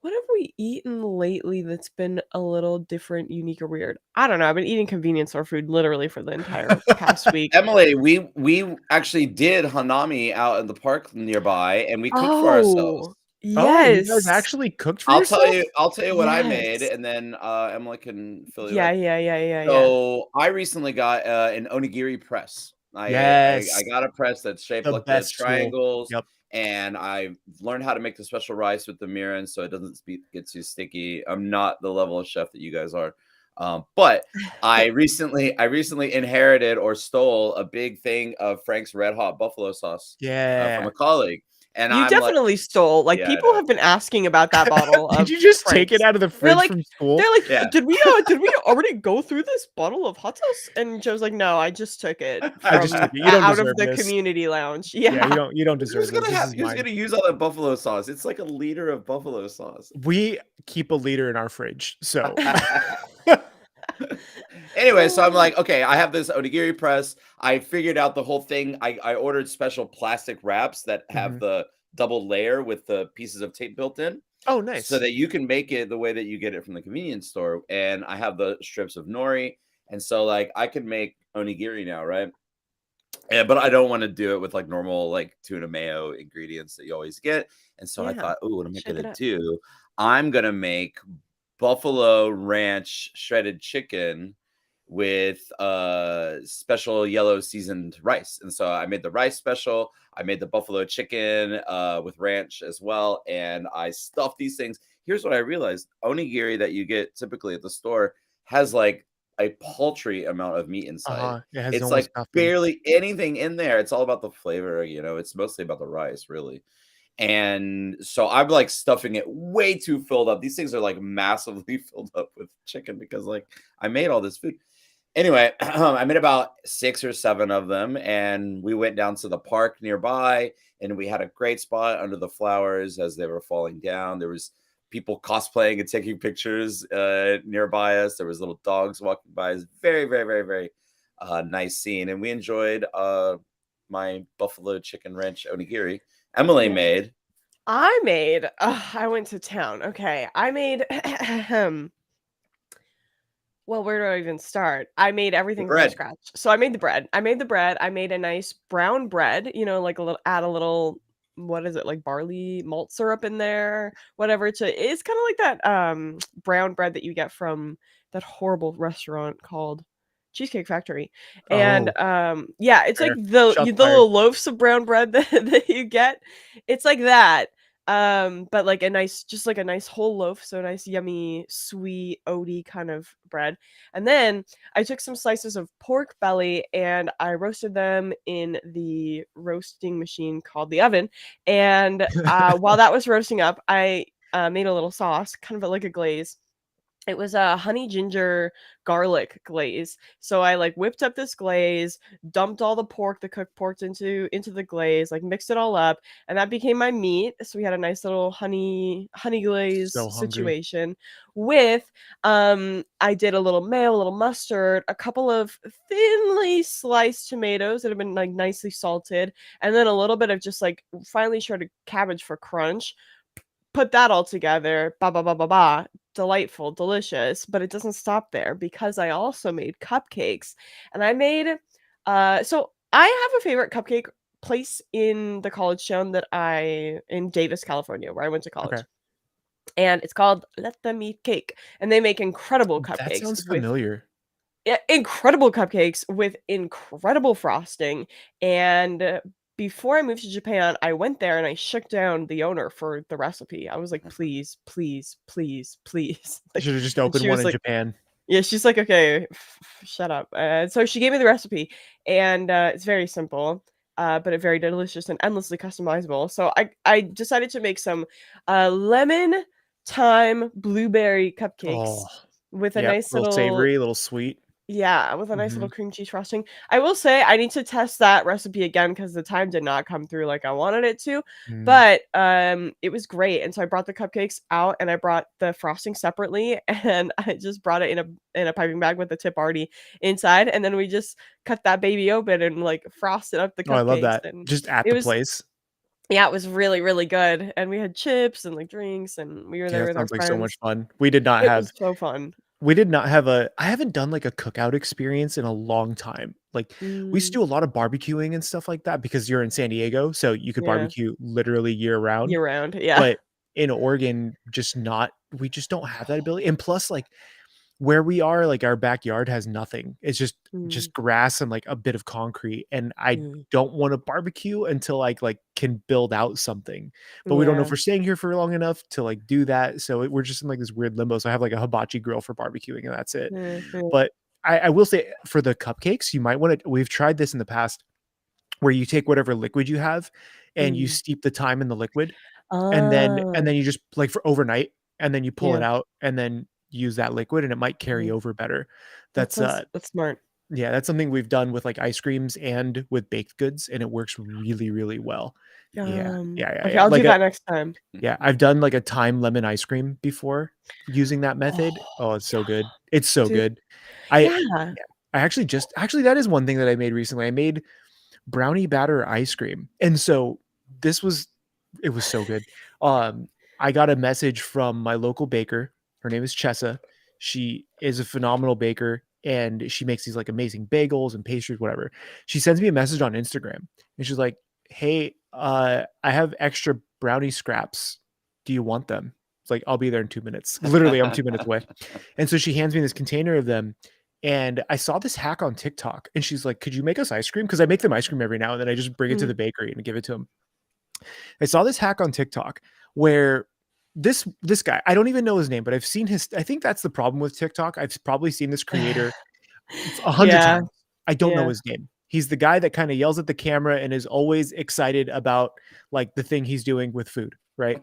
What have we eaten lately that's been a little different, unique, or weird? I don't know. I've been eating convenience store food literally for the entire past week. Emily, we actually did hanami out in the park nearby, and we cooked for ourselves. Oh, oh, you guys yes. actually cooked for yourself? I'll tell you what I made, Yes. and then Emily can fill you Yeah, in. yeah, yeah, yeah, yeah. So I recently got an onigiri press. I Yes, got a press that's shaped the like the best tool. triangles, Yep. and I learned how to make the special rice with the mirin so it doesn't get too sticky. I'm not the level of chef that you guys are, but I recently inherited or stole a big thing of Frank's Red Hot Buffalo sauce from Yeah. a colleague, and You I'm like, definitely stole. Like, yeah, I people know, have been asking about that bottle Did of you just take it Frank's. out of the They're fridge like from school? they're like, yeah. did we already go through this bottle of hot sauce?" And Joe's like, "No, I just took it I just from took it. You don't out of deserve the this. community lounge." Yeah, Yeah. you don't deserve this. This is Who's mine. gonna use all that buffalo sauce? It's like a liter of buffalo sauce. We keep a liter in our fridge, so Anyway, so I'm Oh. like, okay, I have this onigiri press. I figured out the whole thing. I ordered special plastic wraps that have Mhm. the double layer with the pieces of tape built in Oh, so nice. that you can make it the way that you get it from the convenience store. And I have the strips of nori. And so like I can make onigiri now, right? Yeah, but I don't want to do it with like normal like tuna mayo ingredients that you always get. And so I Yeah. thought, oh, what am I Shake it gonna up. do? I'm gonna make buffalo ranch shredded chicken with special yellow seasoned rice. And so I made the rice special. I made the buffalo chicken with ranch as well. And I stuffed these things. Here's what I realized: onigiri that you get typically at the store has like a paltry amount of meat inside. Uh-huh. It has It's almost like nothing. barely anything in there. It's all about the flavor, it's mostly about the rice, really. And so I'm like stuffing it way too filled up. These things are like massively filled up with chicken because like I made all this food. Anyway, I made about 6 or 7 of them, and we went down to the park nearby, and we had a great spot under the flowers as they were falling down. There was people cosplaying and taking pictures nearby us. There was little dogs walking by. It's very, very, very, very nice scene, and we enjoyed my buffalo chicken ranch onigiri. Emily Yeah. made I went to town. Okay. I made well, where do I even start? I made the everything from bread. scratch. So I made the bread. I made the bread. I made a nice brown bread, like a little add a little what is it? Like barley malt syrup in there, whatever it's kind of like that brown bread that you get from that horrible restaurant called Cheesecake Factory. And Oh, yeah, it's like fair. the Shots fired. little loaves of brown bread that you get. It's like that. But like a nice, just like a nice whole loaf, so nice, yummy, sweet, oaty kind of bread. And then I took some slices of pork belly and I roasted them in the roasting machine called the oven. And while that was roasting up, I made a little sauce, kind of like a glaze. It was a honey ginger garlic glaze. So I like whipped up this glaze, dumped all the pork, the cooked pork into the glaze, like mixed it all up, and that became my meat. So we had a nice little honey glaze So hungry. situation with I did a little mayo, a little mustard, a couple of thinly sliced tomatoes that have been like nicely salted, and then a little bit of just like finely shredded cabbage for crunch. Put that all together, ba ba ba ba ba, delightful, delicious, but it doesn't stop there because I also made cupcakes, and I made so I have a favorite cupcake place in the college town that I in Davis, California, where I went to Okay. college. And it's called Let Them Eat Cake, and they make incredible That cupcakes sounds with familiar. yeah, incredible cupcakes with incredible frosting. And before I moved to Japan, I went there and I shook down the owner for the recipe. I was like, please, please, please, please. You Like, should have just and opened she one was in like, Japan. yeah, she's like, okay, shut up. And so she gave me the recipe, and it's very simple. But it very delicious and endlessly customizable. So I decided to make some lemon thyme blueberry Oh, cupcakes with a yep. nice A little little savory, a little sweet. yeah, with a nice little Mhm. cream cheese frosting. I will say I need to test that recipe again because the time did not come through like I wanted it to, Mm. but, it was great, and so I brought the cupcakes out and I brought the frosting separately, and I just brought it in a piping bag with the tip already inside, and then we just cut that baby open and, like, frosted up the Oh, I love cupcakes, that. and Just at it the was place. yeah, it was really, really good, and we had chips and, like, drinks, and we were Yeah, there that with our sounds like so much friends. fun. We did not It was have so fun. a I haven't done like a cookout experience in a long time. Like we used to Mm, do a lot of barbecuing and stuff like that because you're in San Diego, so you could yeah, barbecue literally year round. year round, yeah. But in Oregon, just not we just don't have that ability. And plus, like where we are, like, our backyard has nothing. It's Mm, just grass and, like, a bit of concrete, and I mm, don't wanna barbecue until I, like, can build out something, but we don't know if yeah. we're staying here for long enough to, like, do that, so we're just in, like, this weird limbo, so I have, like, a hibachi grill for barbecuing, and that's it. Yeah, yeah. But I will say for the cupcakes, you might wanna we've tried this in the past where you take whatever liquid you have and you Mm. steep the thyme in the liquid and Ah, then you just like for overnight, and then you pull it yeah, out and then use that liquid, and it might carry mhm. over better. That That's, sounds that's smart. yeah, that's something we've done with, like, ice creams and with baked goods, and it works really, really well. Yeah. Okay, Yeah. I'll do that next time. Yeah, I've done, like, a thyme lemon ice cream before using that Oh, method. Oh, it's so yeah, good. It's so dude. good. I Yeah. yeah. Actually, that is one thing that I made recently. I made brownie batter ice cream. And so this was it was so good. Um, I got a message from my local baker. Her name is Chessa. She is a phenomenal baker and she makes these like amazing bagels and pastries, whatever. She sends me a message on Instagram and she's like, "Hey, I have extra brownie scraps. Do you want them?" It's like, "I'll be there in 2 minutes." Literally, I'm 2 minutes away. And so she hands me this container of them and I saw this hack on TikTok, and she's like, "Could you make us ice cream?" Because I make them ice cream every now and then. I just bring it to Mm, the bakery and give it to them. I saw this hack on TikTok where this guy, I don't even know his name, but I've seen his. I think that's the problem with TikTok. I've probably seen this creator 100 yeah, times. I don't know yeah. his name. He's the guy that kind of yells at the camera and is always excited about like the thing he's doing with food, right?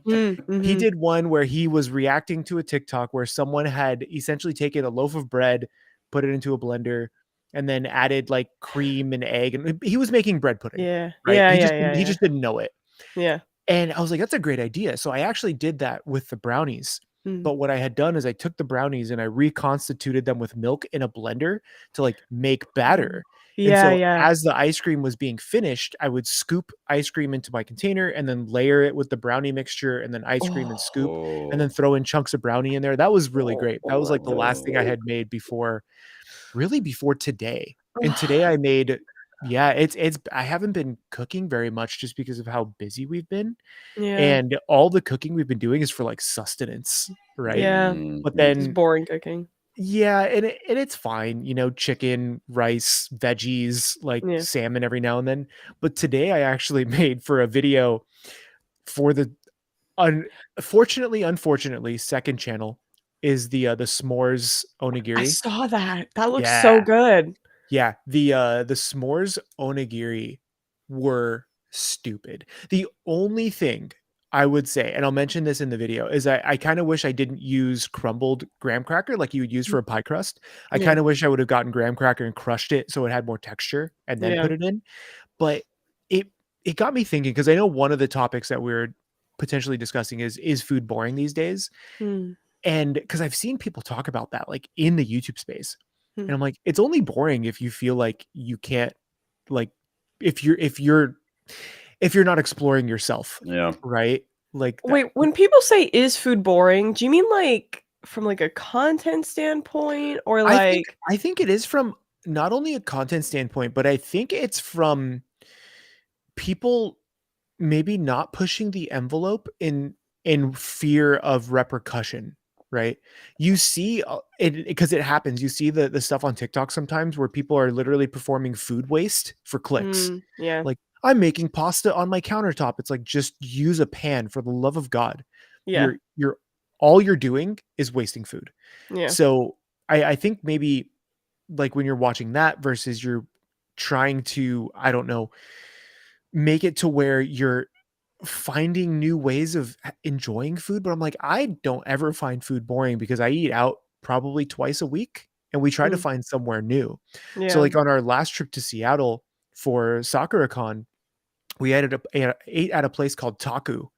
He Mhm. did one where he was reacting to a TikTok where someone had essentially taken a loaf of bread, put it into a blender, and then added like cream and egg, and he was making bread pudding, Yeah. right? Yeah, yeah, yeah, He yeah. just didn't know it. Yeah. And I was like, "That's a great idea." So I actually did that with the brownies. Mm. But what I had done is I took the brownies and I reconstituted them with milk in a blender to like make Oh. batter. And Yeah, so yeah. as the ice cream was being finished, I would scoop ice cream into my container and then layer it with the brownie mixture and then ice cream and scoop and then Oh, throw in chunks of brownie in there. That was really great. That was like the last thing I oh. had made before really before today. And today Oh. I made yeah, it's I haven't been cooking very much just because of how busy we've been. Yeah, And all the cooking we've been doing is for, like, sustenance, right? yeah. But Mhm. Just then boring cooking. Yeah, and it's fine, you know, chicken, rice, veggies, like Yeah. salmon every now and then. But today I actually made for a video for the unfortunately, second channel is the s'mores I onigiri. saw that. That looks so Yeah. good. Yeah, the s'mores onigiri were stupid. The only thing I would say, and I'll mention this in the video, is I kinda wish I didn't use crumbled graham cracker like you would use for Mm. a pie crust. I Yeah. kinda wish I would have gotten graham cracker and crushed it so it had more texture and then Yeah. put it in, but it it got me thinking because I know one of the topics that we're potentially discussing is food boring these days? Mm. And because I've seen people talk about that, like, in the YouTube space, Mm. and I'm like, "It's only boring if you feel like you can't, like, if you're not exploring yourself, Yeah. right?" Like, that Wait, when people say, "Is food boring?" do you mean, like, from, like, a content standpoint or, I think like I think it is from not only a content standpoint, but I think it's from people maybe not pushing the envelope in fear of repercussion, right? You see, it because it happens. You see the stuff on TikTok sometimes where people are literally performing food waste for clicks. Yeah. Like, I'm making pasta on my countertop. It's like, just use a pan for the love of God. Yeah. You're all you're doing is wasting food. Yeah. So I think maybe like when you're watching that versus you're trying to, I don't know, make it to where you're finding new ways of enjoying food, but I'm like, I don't ever find food boring because I eat out probably twice a week and we try to Mm. find somewhere new. So Yeah. like on our last trip to Seattle for SakuraCon, we ate at a place called Taku,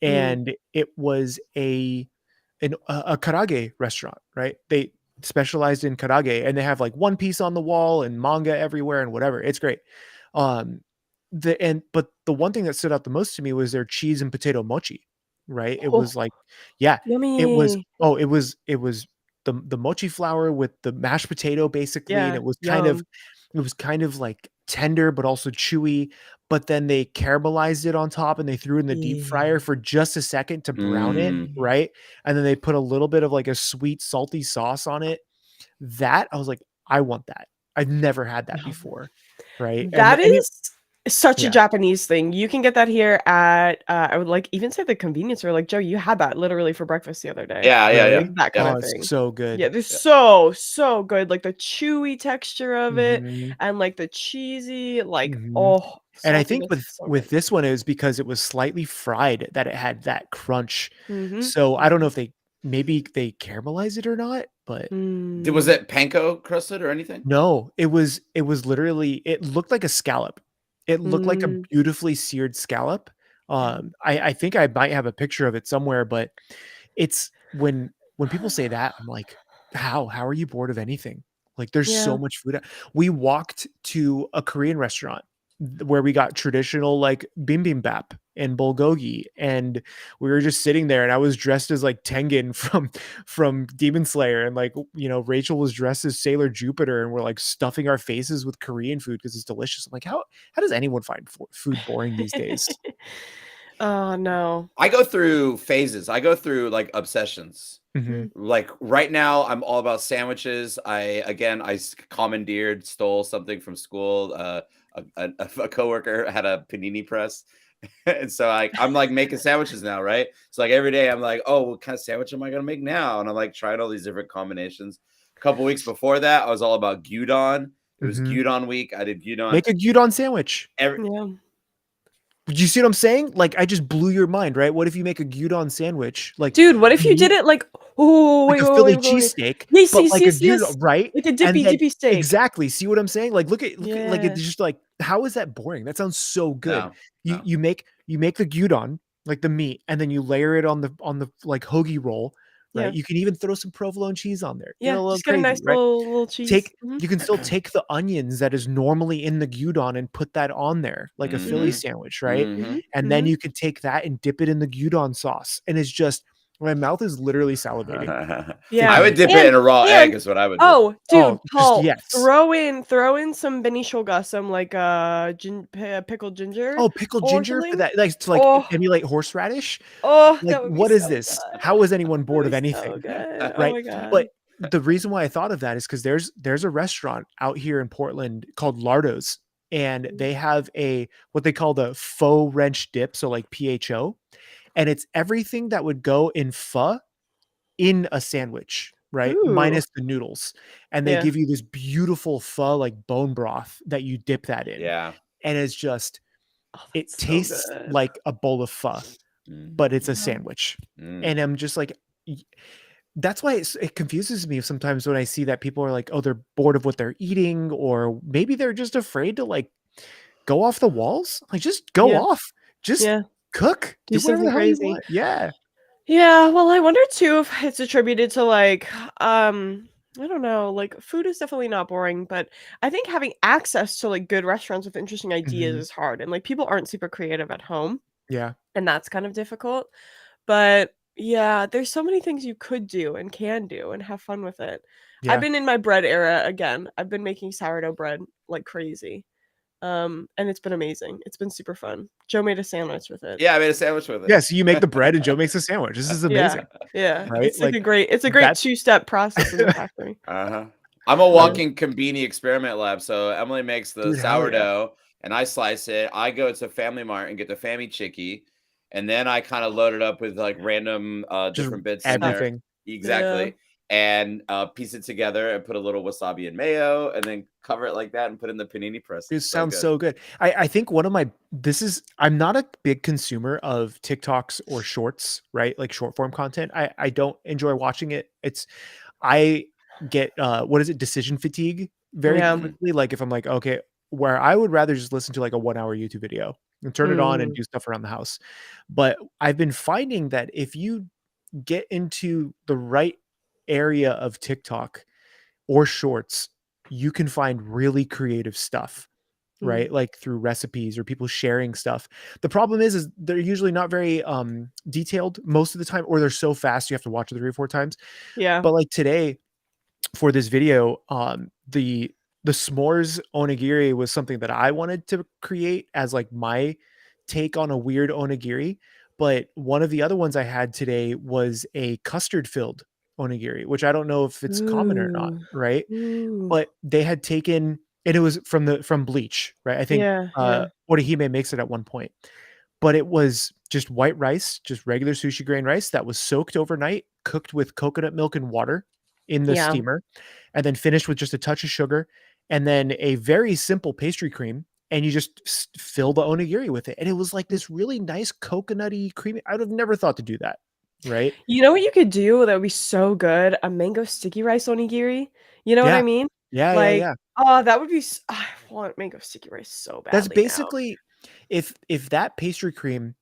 Mm. and it was a karage restaurant, right? They specialized in karage and they have like One Piece on the wall and manga everywhere and whatever. It's great. Um but the one thing that stood out the most to me was their cheese and potato mochi, right? It Oh, was like, yeah, yummy. it was the mochi flour with the mashed potato basically, and Yeah. it was Yum. like tender but also chewy, but then they caramelized it on top and they threw it in the deep fryer Yeah. for just a second to brown it, Mm. Mm. right? And then they put a little bit of like a sweet salty sauce on it. That I was like, I want that. I've never had that Yum. before, right? That And it is such a yeah. Japanese thing. You can get that here at, I would, like, even say the convenience store, like, "Joe, you had that literally for breakfast the other day." Yeah, yeah, yeah, Really? That yeah, kinda Oh, it's thing. so Yeah, good. they're yeah. so good, like, the chewy texture of it Mhm, and, like, the cheesy, like, mhm. oh, And I think saltiness is so good. with this one, it was because it was slightly fried that it had that crunch. Mhm. So, I don't know Mhm. if maybe they caramelized it or not, but Was Mm. it panko crusted or anything? no, it was literally it looked like a scallop. It looked like a Mm. beautifully seared scallop. Yum. I think I might have a picture of it somewhere, but it's when people say that, I'm like, "How are you bored of anything?" Like, there's so Yeah. much food. We walked to a Korean restaurant where we got traditional, like, bibimbap and bulgogi, and we were just sitting there, and I was dressed as, like, Tengen from Demon Slayer, and, like, you know, Rachel was dressed as Sailor Jupiter, and we're, like, stuffing our faces with Korean food because it's delicious. I'm like, "How does anyone find food boring these days?" Oh, no. I go through phases. I go through like obsessions. Mm. Mhm, Like right now, I'm all about sandwiches. Commandeered, stole something from school. A coworker had a panini press, and so I'm like making sandwiches now, right? So like every day, I'm like, oh, what kind of sandwich am I gonna make now? And I'm like trying all these different combinations. A couple weeks before that, I was all about gyudon. It was mhm. gyudon week. I did gyudon Make a gyudon sandwich. every. Yeah. Do you see what I'm saying? Like, I just blew your mind, right? What if you make a gyudon sandwich? Like, Dude, what if you did meat it like oh, like wait, a wait, wait, Philly wait, wait, wait. cheesesteak, Yes, but yes, like a yes, gyudon, yes. right? Like a And dippy, then dippy steak. exactly, see what I'm saying? Like, look at like, Yeah. it's just like, how is that boring? That sounds so good. No, You no. you make you make the gyudon, like the meat, and then you layer it on the, like, hoagie roll, right? Yeah. You can even throw some provolone cheese on there. Get Yeah, a little just get a nice crazy, right? little cheese. Take Mhm. You can still take the onions that is normally in the gyudon and put that on there, like a Philly Mhm. Mhm. sandwich, right? Mhm. Mhm. And then Mhm. you can take that and dip it in the gyudon sauce, and it's just my mouth is literally salivating Yeah, I thinking would of it. dip it in a raw egg and is what I would do. oh, dude, Oh, just Paul, yes. throw in some benishoga, some, like, pickled ginger Oh, pickled or ginger for something. that, like, to, like, Oh, emulate horseradish? oh, Like, that would be what so is this? good. How is anyone That would bored be of so anything? good. Oh Right? my But god. the reason why I thought of that is because there's a restaurant out here in Portland called Lardo's, and Mm. they have a what they call the faux wrench dip, so like PHO, and it's everything that would go in pho in a sandwich, right? Ooh. Minus the noodles. And they Yeah. give you this beautiful pho like bone broth that you dip that in. Yeah. And it's just Oh, it that's so tastes good. like a bowl of pho, but Mhm. it's a Yum. sandwich. Mm. And I'm just like that's why it confuses me sometimes when I see that people are like, oh, they're bored of what they're eating, or maybe they're just afraid to like go off the walls. Like, just go Yeah. off, just Yeah. cook, Do do whatever something the hell you crazy. want. Yeah. Yeah, well, I wonder too if it's attributed to like, I don't know, like food is definitely not boring, but I think having access to like good restaurants with interesting ideas Mhm. is hard. And like people aren't super creative at home, Yeah. and that's kind of difficult. But yeah, there's so many things you could do and can do and have fun with it. I've Yeah. been in my bread era again. I've been making sourdough bread like crazy. And it's been amazing. It's been super fun. Joe made a sandwich with it. Yeah, I made a sandwich with Yeah, so you make it. the bread and Joe makes a sandwich. This is Yeah. amazing, Yeah. right? It's like Like, it's a great that's two-step process in the factory. Uh-huh. I'm a Yeah. walking conbini experiment lab. So Emily makes the dude, hell yeah. sourdough and I slice it. I go to Family Mart and get the Fammy Chicky. And then I kind of load it up with like random Just different bits in Stuff. there. everything. Yeah. Exactly. And piece it together and put a little wasabi and mayo and then cover it like that and put it in the panini press. It It's so sounds good. so good. I think one of my I'm not a big consumer of TikToks or shorts, right? Like short form content. I don't enjoy watching it. I get what is it, decision fatigue very Yeah. Mm, quickly. Like if I'm like, okay, where I would rather just listen to like a 1 hour YouTube video and turn it on and Mm. do stuff around the house. But I've been finding that if you get into the right area of TikTok or shorts, you can find really creative stuff, Mm. right? Like through recipes or people sharing stuff. The problem is they're usually not very detailed most of the time, or they're so fast you have to watch it 3 or 4 times. Yeah. But like today for this video, the s'mores onigiri was something that I wanted to create as like my take on a weird onigiri. But one of the other ones I had today was a custard filled onigiri, which I don't know if it's common or not, Ooh. right? Ooh. But they had taken, and it was from Bleach, right? I think Yeah, yeah. Orihime makes it at one point, but it was just white rice, just regular sushi grain rice that was soaked overnight, cooked with coconut milk and water in the Yeah. steamer, and then finished with just a touch of sugar, and then a very simple pastry cream, and you just fill the onigiri with it, and it was like Mm. this really nice coconutty creamy. I would have never thought to do that, right? You know what you could do that would be so good? A mango sticky rice onigiri. You know what I Yeah. mean? Yeah, yeah, Like, yeah. oh, that would be I want mango sticky rice so That's badly now. basically if that pastry cream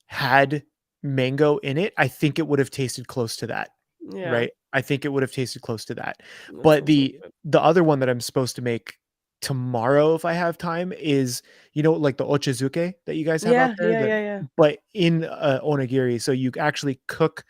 had mango in it, I think it would have tasted close to that, Yeah. right? I think it would have tasted close to that. That But sounds so good. the other one that I'm supposed to make tomorrow if I have time is, like the ochazuke that you guys have out Yeah, there, yeah, yeah, yeah. but in onigiri. So you actually cook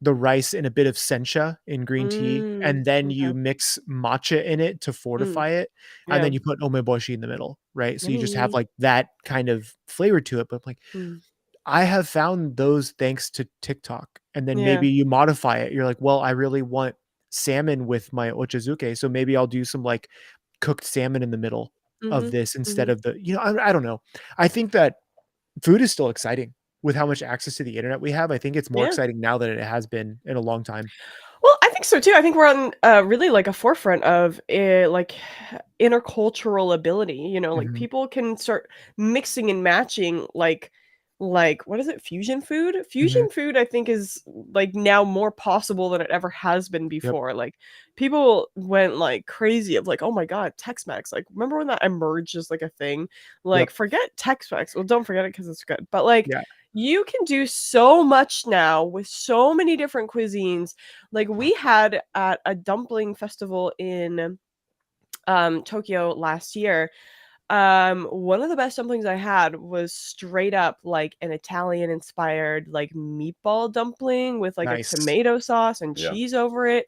the rice in a bit of sencha in green tea, Mm, and then you okay. mix matcha in it to Mm, fortify it, and yeah. then you put omeboshi in the middle, right? So you just have Yummy. like that kind of flavor to it. But like Mm, I have found those thanks to TikTok, and then yeah. maybe you modify it. You're like, well, I really want salmon with my ochazuke, so maybe I'll do some like cooked salmon in the middle of Mhm, this instead mhm. of I don't know. I think that food is still exciting with how much access to the internet we have. I think it's more Yeah. exciting now than it has been in a long time. Well, I think so too. I think we're on really like a forefront of like intercultural ability. Like Mhm. people can start mixing and matching like what is it? Fusion food? Mhm. Fusion food I think is like now more possible than it ever has been Yep. before. Like people went like crazy of like, oh my god, Tex-Mex. Like remember when that emerged as like a thing? Like Yep. forget Tex-Mex. Well, don't forget it because it's good. But like Yeah. you can do so much now with so many different cuisines. Like we had at a dumpling festival in Tokyo last year. One of the best dumplings I had was straight up like an Italian inspired like meatball dumpling with like a Nice. tomato sauce and yeah. cheese over it.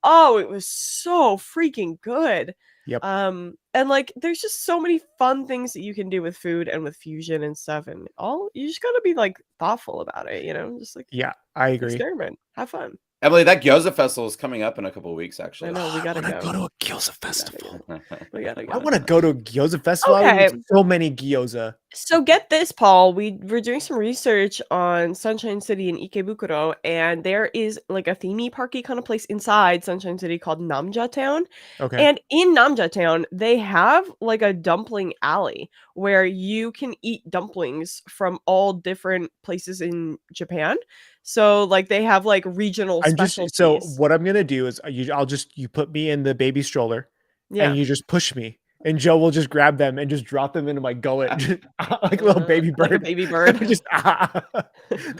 Oh, it was so freaking good. Yep. And like there's just so many fun things that you can do with food and with fusion and stuff, and all you just gotta be like thoughtful about it, just like Yeah, I agree. experiment, have fun. Emily, that Gyoza Festival is coming up in a couple of weeks, I actually. know, we I gotta want to go. go to a gyoza We gotta festival. go. We gotta I go. want to go to a gyoza festival. I would Okay. eat so many gyoza. So get this, Paul. We're doing some research on Sunshine City in Ikebukuro, and there is like a themey parky kind of place inside Sunshine City called Namja Town. Okay. And in Namja Town, they have like a dumpling alley where you can eat dumplings from all different places in Japan. So like they have like regional I'm just so specialties. what I'm gonna do is you put me in the baby stroller, and Yeah. you just push me, and Joe will just grab them and just drop them into my gullet, like a little baby Like a bird. baby bird. Just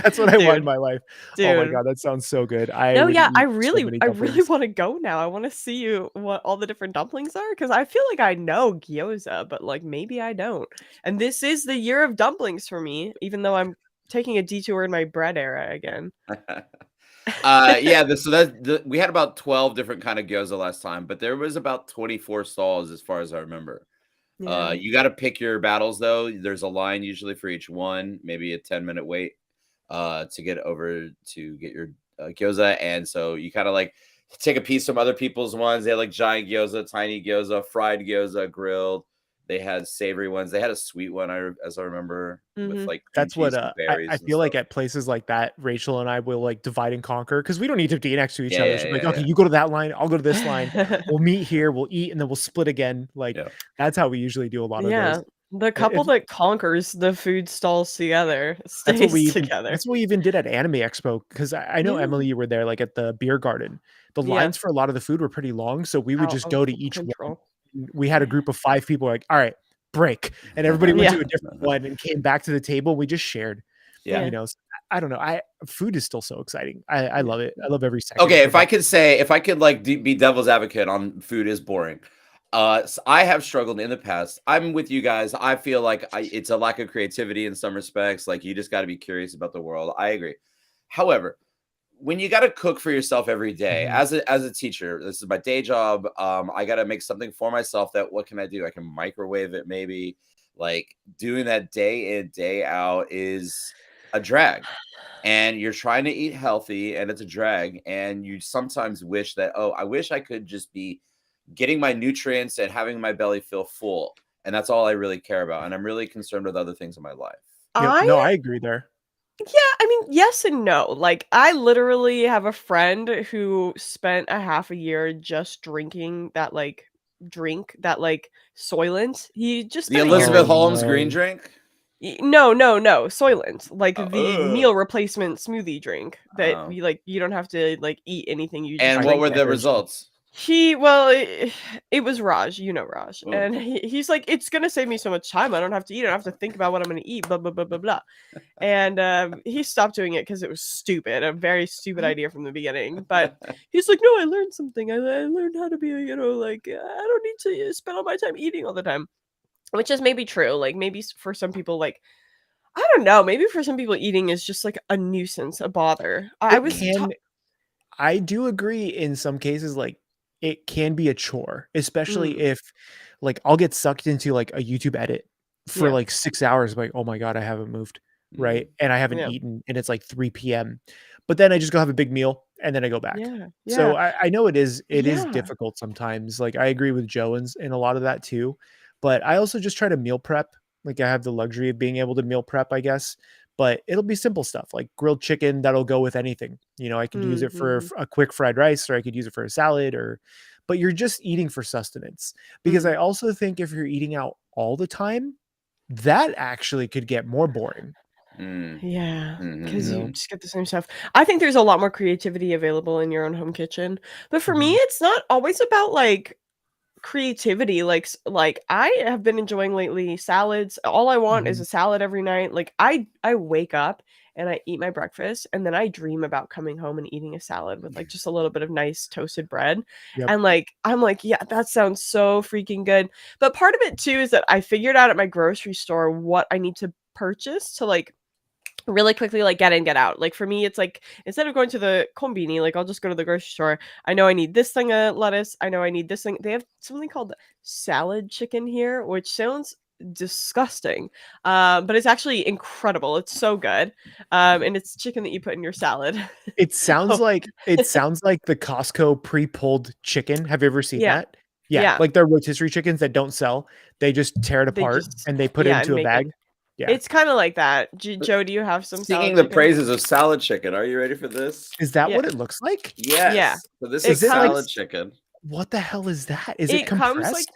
that's what I want in Dude, my life. Oh my dude. god, that sounds so good. I No, would yeah, I eat so really many I really dumplings. wanna go now. I wanna see you what all the different dumplings are because I feel like I know gyoza, but, like, maybe I don't. And this is the year of dumplings for me, even though I'm taking a detour in my bread era again. Yeah, we had about 12 different kind of gyoza last time, but there was about 24 stalls as far as I remember. Yeah. You got to pick your battles though. There's a line usually for each one, maybe a 10-minute wait to get over to get your gyoza. And so you kind of like take a piece from other people's ones. They had like giant gyoza, tiny gyoza, fried gyoza, grilled. They had savory ones. They had a sweet one, as I remember, with Mhm. like cream That's what cheese and I berries and feel like stuff. at places like that, Rachel and I will like divide and conquer because we don't need to be next to each Yeah, other. yeah, She'll be like, yeah, okay, yeah, you go to that line, I'll go to this line. We'll meet here, we'll eat, and then we'll split again. Like yeah. that's how we usually do a lot of Yeah. those. The couple If that conquers the food stalls together That's what we stays even together. that's what we even did at Anime Expo because I know Yeah. Emily, you were there like at the beer garden. The Yeah. lines for a lot of the food were pretty long, so we would Out just of go to each one. control. We had a group of 5 people like, all right, break, and everybody went to Yeah. a different one and came back to the table. We just shared. Yeah. Yeah. You know, I don't know. Food is still so exciting. I Yeah. love it. I love every second Okay, of it. if I could like be devil's advocate on food is boring. I have struggled in the past. I'm with you guys. I feel like it's a lack of creativity in some respects. Like you just got to be curious about the world. I agree. However, when you got to cook for yourself every day, Mhm. as a teacher, this is my day job. I got to make something for myself. That what can I do? I can microwave it, maybe. Like doing that day in day out is a drag, and you're trying to eat healthy, and it's a drag. And you sometimes wish that, oh, I wish I could just be getting my nutrients and having my belly feel full, and that's all I really care about. And I'm really concerned with other things in my life. Yep. No, I I agree there. Yeah, I mean, yes and no. Like, I literally have a friend who spent a half a year just drinking that drink that Soylent. He just The spent a year Elizabeth Oh, drinking. Holmes green no. drink. No, no, no, Soylent, like the Ugh. meal replacement smoothie drink that Oh. you don't have to like eat anything. You just And I what drink were it. the never should. results? It was Raj, you know Raj, Oh. and he's like, it's gonna save me so much time. I don't have to eat. I don't have to think about what I'm gonna eat. Blah blah blah blah blah. And, he stopped doing it because it was stupid, a very stupid idea from the beginning, but he's like, "No, I learned something. I learned how to be, I don't need to spend all my time eating all the time." Which is maybe true, like, maybe for some people, like, I don't know, maybe for some people eating is just, like, a nuisance, a bother. I It was ta can I do agree in some cases, like, it can be a chore, especially Mm, if, like, I'll get sucked into, like, a YouTube edit for, yeah, like, 6 hours, like, "Oh my god, I haven't moved," right? Mm. And I haven't yeah, eaten, and it's, like, 3 p.m. But then I just go have a big meal, and then I go back. yeah, So yeah, I know it is yeah, difficult sometimes, like, I agree with Joe in a lot of that too, but I also just try to meal prep, like, I have the luxury of being able to meal prep, I guess, but it'll be simple stuff like grilled chicken that'll go with anything. I could use it for mhm, a quick fried rice, or I could use it for a salad, but you're just eating for sustenance. Because I mm. also think if you're eating out all the time, that actually could get more boring, Mm. Yeah, you because you know? Mhm. just get the same stuff. I think there's a lot more creativity available in your own home kitchen, but for me, Mhm, it's not always about, like, creativity, like, I have been enjoying lately salads. All I want is mhm. a salad every night. Like, I wake up and I eat my breakfast, and then I dream about coming home and eating a salad with, like, just a little bit of nice toasted bread, Yep. and, like, I'm like, "Yeah, that sounds so freaking good." But part of it too is that I figured out at my grocery store what I need to purchase to, like, really quickly, like, get in, get out. Like, for me, it's like, instead of going to the combini, like, I'll just go to the grocery store. I know I need this thing of lettuce. I know I need this thing. They have something called salad chicken here, which sounds disgusting. But it's actually incredible. It's so good. And it's chicken that you put in your salad. It sounds Oh, like the Costco pre-pulled chicken. Have you ever seen yeah. that? Yeah, Yeah. like their rotisserie chickens that don't sell. They just tear it They apart just and they put it yeah, and into a make it. bag. Yeah. It's kind of like that. Joe, do you have some Singing salad the chicken? praises of salad chicken. Are you ready for this? Is that Yeah. what it looks like? Yeah. Yes. So this It is Is it like salad comes chicken. what the hell is that? Is it it comes like compressed?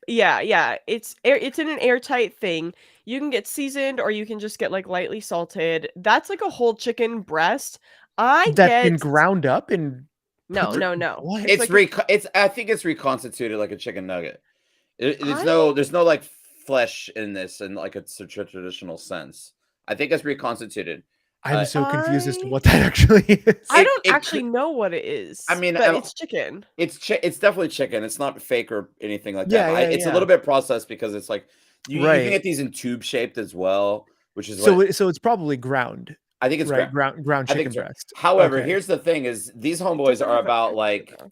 yeah, yeah. It's in an airtight thing. You can get seasoned or you can just get like lightly salted. That's like a whole chicken breast. I That's been get ground up and put no, through no, no. what? It's It's like a it's I think it's reconstituted like a chicken nugget. I There's no like flesh in this in like a traditional sense. I think it's reconstituted. I'm Uh, so confused as to I what that actually I is. don't it actually could. know what it I is, mean, but it's chicken. it's definitely chicken. It's not fake or anything like that. Yeah, But yeah, it's a yeah. little bit processed because it's like you can Right. get these in tube shaped as well, which is So what it's probably ground, I think it's right? ground. Ground I think chicken it's right. breast. However, Okay. here's the thing: is these It homeboys doesn't are have a about texture like though.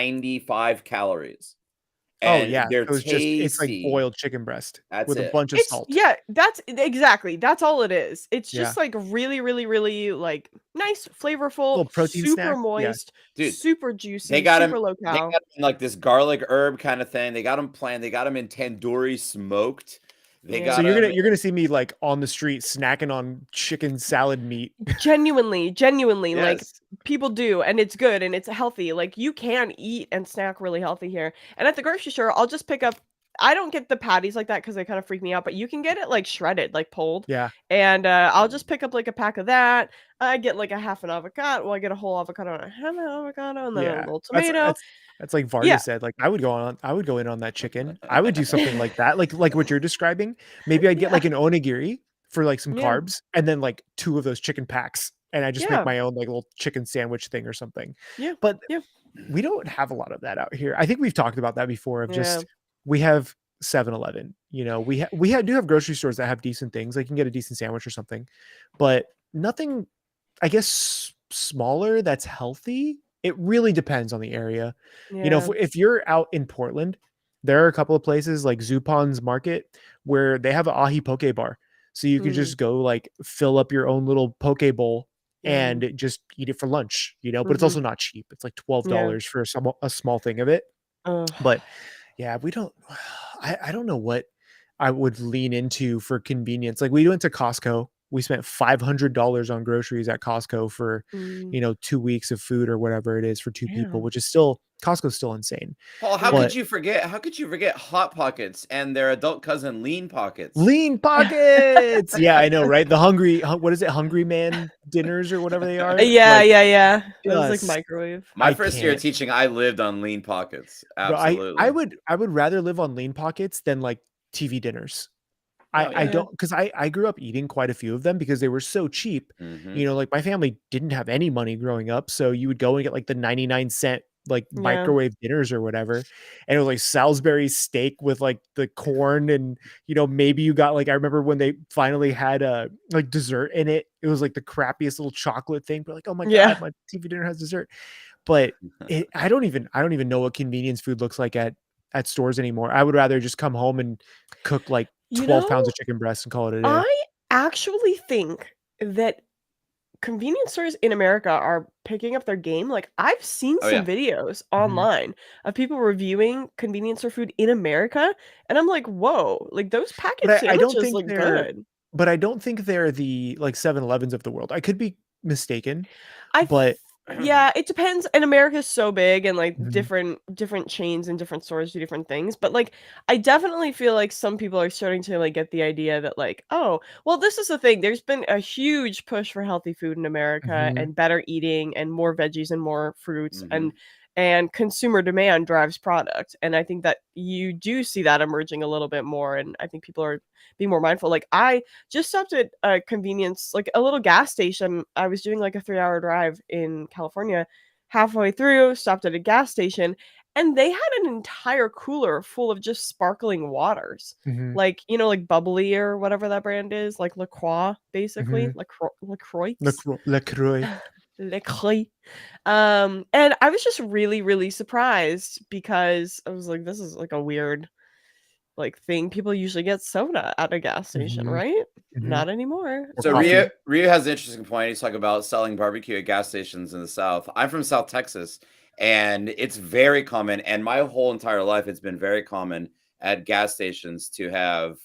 95 calories, Oh and yeah. they're So it's like tasty. boiled chicken breast That's with a it. bunch of It's salt. yeah, that's exactly. That's all it is. It's Yeah. just like really, really, really like nice, flavorful, Little protein super snack. Yeah. moist, Dude, super they juicy, got them. super low They cal. got 'em in like this garlic herb kind of thing. They got them planned. They got them in tandoori smoked. They So got Yeah. them. you're gonna see me like on the street snacking on chicken salad meat. Genuinely, genuinely, like Yes. people do, and it's good and it's healthy. Like you can eat and snack really healthy here. And at the grocery store, I'll just pick up. I don't get the patties like that because they kind of freak me out, but you can get it like shredded, like pulled. Yeah. And I'll just pick up like a pack of that. I get like a half an avocado. Well, I get a whole avocado and a half an avocado and then a Yeah. little That's tomato. that's that's like Yeah. Varda said. Like I would go in on that chicken. I would do something like that. Like what you're describing. Maybe I'd get Yeah. like an onigiri for like some Yeah. carbs and then like two of those chicken packs. And I just make Yeah. my own like little chicken sandwich thing or something. Yeah. But Yeah. we don't have a lot of that out here. I think we've talked about that before of Yeah. just we have 7-Eleven. You know, do have grocery stores that have decent things. Like you can get a decent sandwich or something, but nothing I guess smaller that's healthy. It really depends on the area. You know, Yeah. if you're out in Portland, there are a couple of places like Zupan's Market where they have an ahi poke bar. So you could Mm, just go like fill up your own little poke bowl yeah. and just eat it for lunch, you know, but it's Mhm. also not cheap. It's like Yeah. $12 for a small thing of it. Ugh. But yeah, we don't I don't know what I would lean into for convenience. Like we went to Costco. We spent $500 on groceries at Costco for, Mm, 2 weeks of food or whatever it is for two people, damn. which is still Costco's still insane. Paul, how Yeah. could But you forget? How could you forget Hot Pockets and their adult cousin Lean Pockets? lean pockets. Yeah, I know, right? The what is it? Hungry man dinners or whatever they are. Yeah, Like yeah, yeah. It was like just microwave. My I first year can't. teaching, I lived on Lean Pockets. Bro, Absolutely. I would rather live on lean pockets than like TV dinners. Oh I yeah. Yeah. don't because I grew up eating quite a few of them because they were so cheap. Hmm. Like my family didn't have any money growing up, so you would go and get like the 99-cent like Yeah. microwave dinners or whatever. And it was like Salisbury steak with like the corn and maybe you got like I remember when they finally had like dessert in it. It was like the crappiest little chocolate thing, but like, oh my Yeah. God, my TV dinner has dessert. But I don't even know what convenience food looks like at stores anymore. I would rather just come home and cook like You 12 know, pounds of chicken breast and call it a day. I actually think that convenience stores in America are picking up their game. Like, I've seen Oh some yeah. videos Mhm. online of people reviewing convenience store food in America, and I'm like, "Whoa, like, those But packaged sandwiches look good." I don't think they're the like 7-Elevens of the world. I could be mistaken, I th but yeah, it depends, and America's so big and, like, Mhm. different chains and different stores do different things, but, like, I definitely feel like some people are starting to, like, get the idea that, like, "Oh, well, this is the thing, there's been a huge push for healthy food in America Mhm. and better eating and more veggies and more fruits, Hmm. and consumer demand drives product," and I think that you do see that emerging a little bit more, and I think people are being more mindful. Like, I just stopped at a convenience, like a little gas station. I was doing like a 3-hour drive in California. Halfway through, stopped at a gas station, and they had an entire cooler full of just sparkling waters. Mhm. Like, like bubbly or whatever that brand is, like LaCroix, basically. Mhm. LaCroix. LaCroix. LaCroix. And I was just really, really surprised because I was like, this is like a weird like thing. People usually get soda at a gas station, Mhm, right? mhm. Not anymore. Or So Unless Rio coffee. Rio has an interesting point. He's talking about selling barbecue at gas stations in the South. I'm from South Texas, and it's very common. And my whole entire life, it's been very common at gas stations to have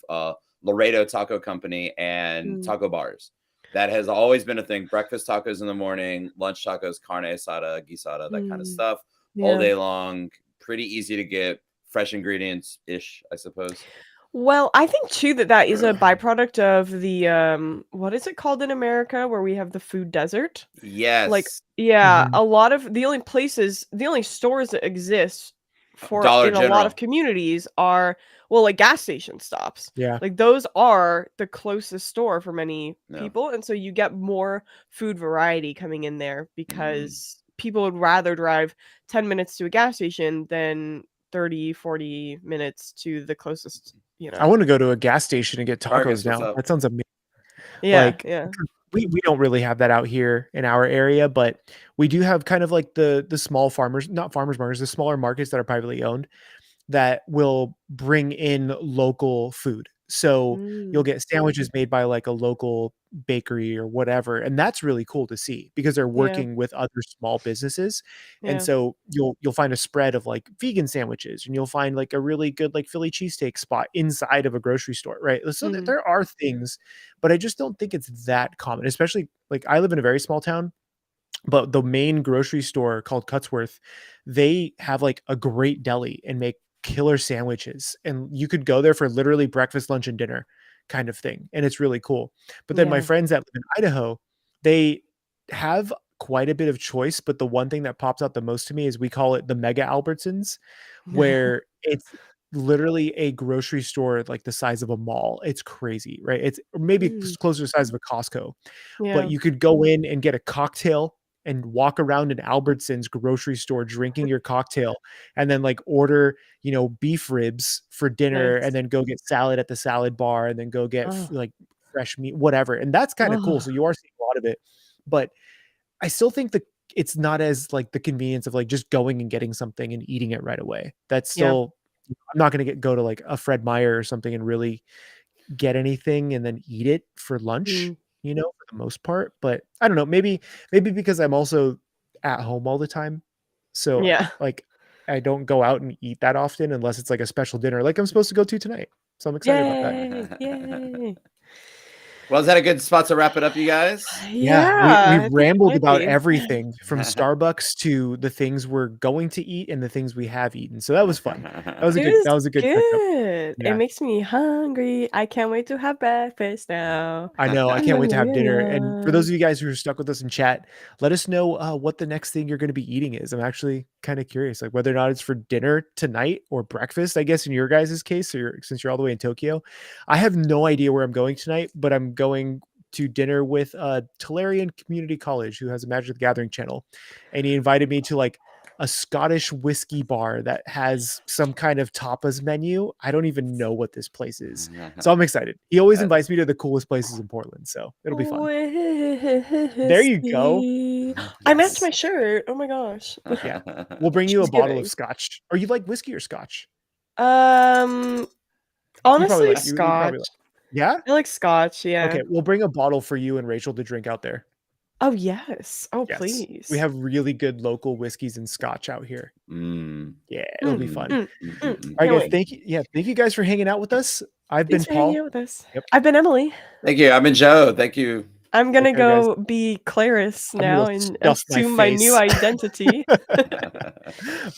Laredo Taco Company and mm, taco bars. That has always been a thing. Breakfast tacos in the morning, lunch tacos, carne asada, guisada, that kind of mm, stuff, all yeah. day long. Pretty easy to get, fresh ingredients ish, I suppose. Well, I think too that that is a byproduct of the what is it called in America where we have the food desert? Like, Yes, yeah, Mhm. a lot of the only stores that exist for Dollar in a lot of General. communities are, well, like gas station stops. Yeah. Like those are the closest store for many No. people, and so you get more food variety coming in there Mm. because people would rather drive 10 minutes to a gas station than 30, 40 minutes to the closest, you I know. wanna go to a gas station and get Marcus, tacos what's now. up? That sounds amazing. Yeah, Like, yeah. because we don't really have that out here in our area, but we do have kind of like the small farmers, not farmers markets, the smaller markets that are privately owned that will bring in local food. So you'll Mm, get sandwiches made by like a local bakery or whatever, and that's really cool to see because they're yeah, working with other small businesses. And yeah. so you'll find a spread of like vegan sandwiches, and you'll find like a really good like Philly cheesesteak spot inside of a grocery store, right? So Mm, there are things, but I just don't think it's that common. Especially like I live in a very small town, but the main grocery store called Cutsworth, they have like a great deli and make killer sandwiches. And you could go there for literally breakfast, lunch, and dinner kind of thing. And it's really cool. But then my yeah. friends that live in Idaho, they have quite a bit of choice. But the one thing that pops out the most to me is we call it the Mega Albertsons, where it's literally a grocery store like the size of a mall. It's crazy, right? It's maybe Mm, closer to the size of a Costco, but yeah. you could go in and get a cocktail and walk around an Albertsons grocery store drinking your cocktail and then like order, beef ribs for dinner and Nice. then go get salad at the salad bar and then go get Oh, like fresh meat, whatever. And that's kind of cool. oh, So you are seeing a lot of it. But I still think that it's not as like the convenience of like just going and getting something and eating it right away. That's yeah. still I'm not gonna go to like a Fred Meyer or something and really get anything and then eat it for lunch, Mm, for the most part, but I don't know, maybe because I'm also at home all the time. So, yeah. like, I don't go out and eat that often unless it's like a special dinner like I'm supposed to go to tonight. So I'm excited about that. Yay, yay. Well, is that a good spot to wrap it up, you guys? Yeah, we Yeah, I think it rambled might about be. everything from Starbucks to the things we're going to eat and the things we have eaten. So that was fun. It was That was a good catch up. good. It Yeah. makes me hungry. I can't wait to have breakfast now. I know. I can't Yum, wait to yum, have yum, dinner. And for those yum. of you guys who are stuck with us in chat, let us know what the next thing you're going to be eating is. I'm actually kind of curious, like whether or not it's for dinner tonight or breakfast. I guess in your guys' case, since you're all the way in Tokyo, I have no idea where I'm going tonight, but I'm going to dinner with Tolarian Community College, who has a Magic the Gathering channel, and he invited me to like a Scottish whiskey bar that has some kind of tapas menu. I don't even know what this place is. So I'm excited. He always Uh, invites me to the coolest places in Portland, so it'll be fun. There you go. Whiskey. I matched Yes. my shirt. Oh my gosh. Yeah. We'll bring you a She's bottle of giving. scotch. Or you like whiskey or scotch? Um, You probably honestly, like you probably scotch. like. Yeah? I like scotch, Okay, yeah. we'll bring a bottle for you and Rachel to drink out there. Oh, yes. Oh, Yes. We please. have really good local whiskeys and scotch out here. mm, Yeah, it'll be Mm, mm, fun. mm, mm, mm. mm, All right, Can't guys. wait. Thank you guys for hanging out with us. I've Thanks been for hanging Paul. out with us. Yep. I've been Emily. Thank you. I'm in Joe. Thank you. I'm Take gonna care, guys. go be Claris I'm gonna now go and stuff my assume my new face. identity.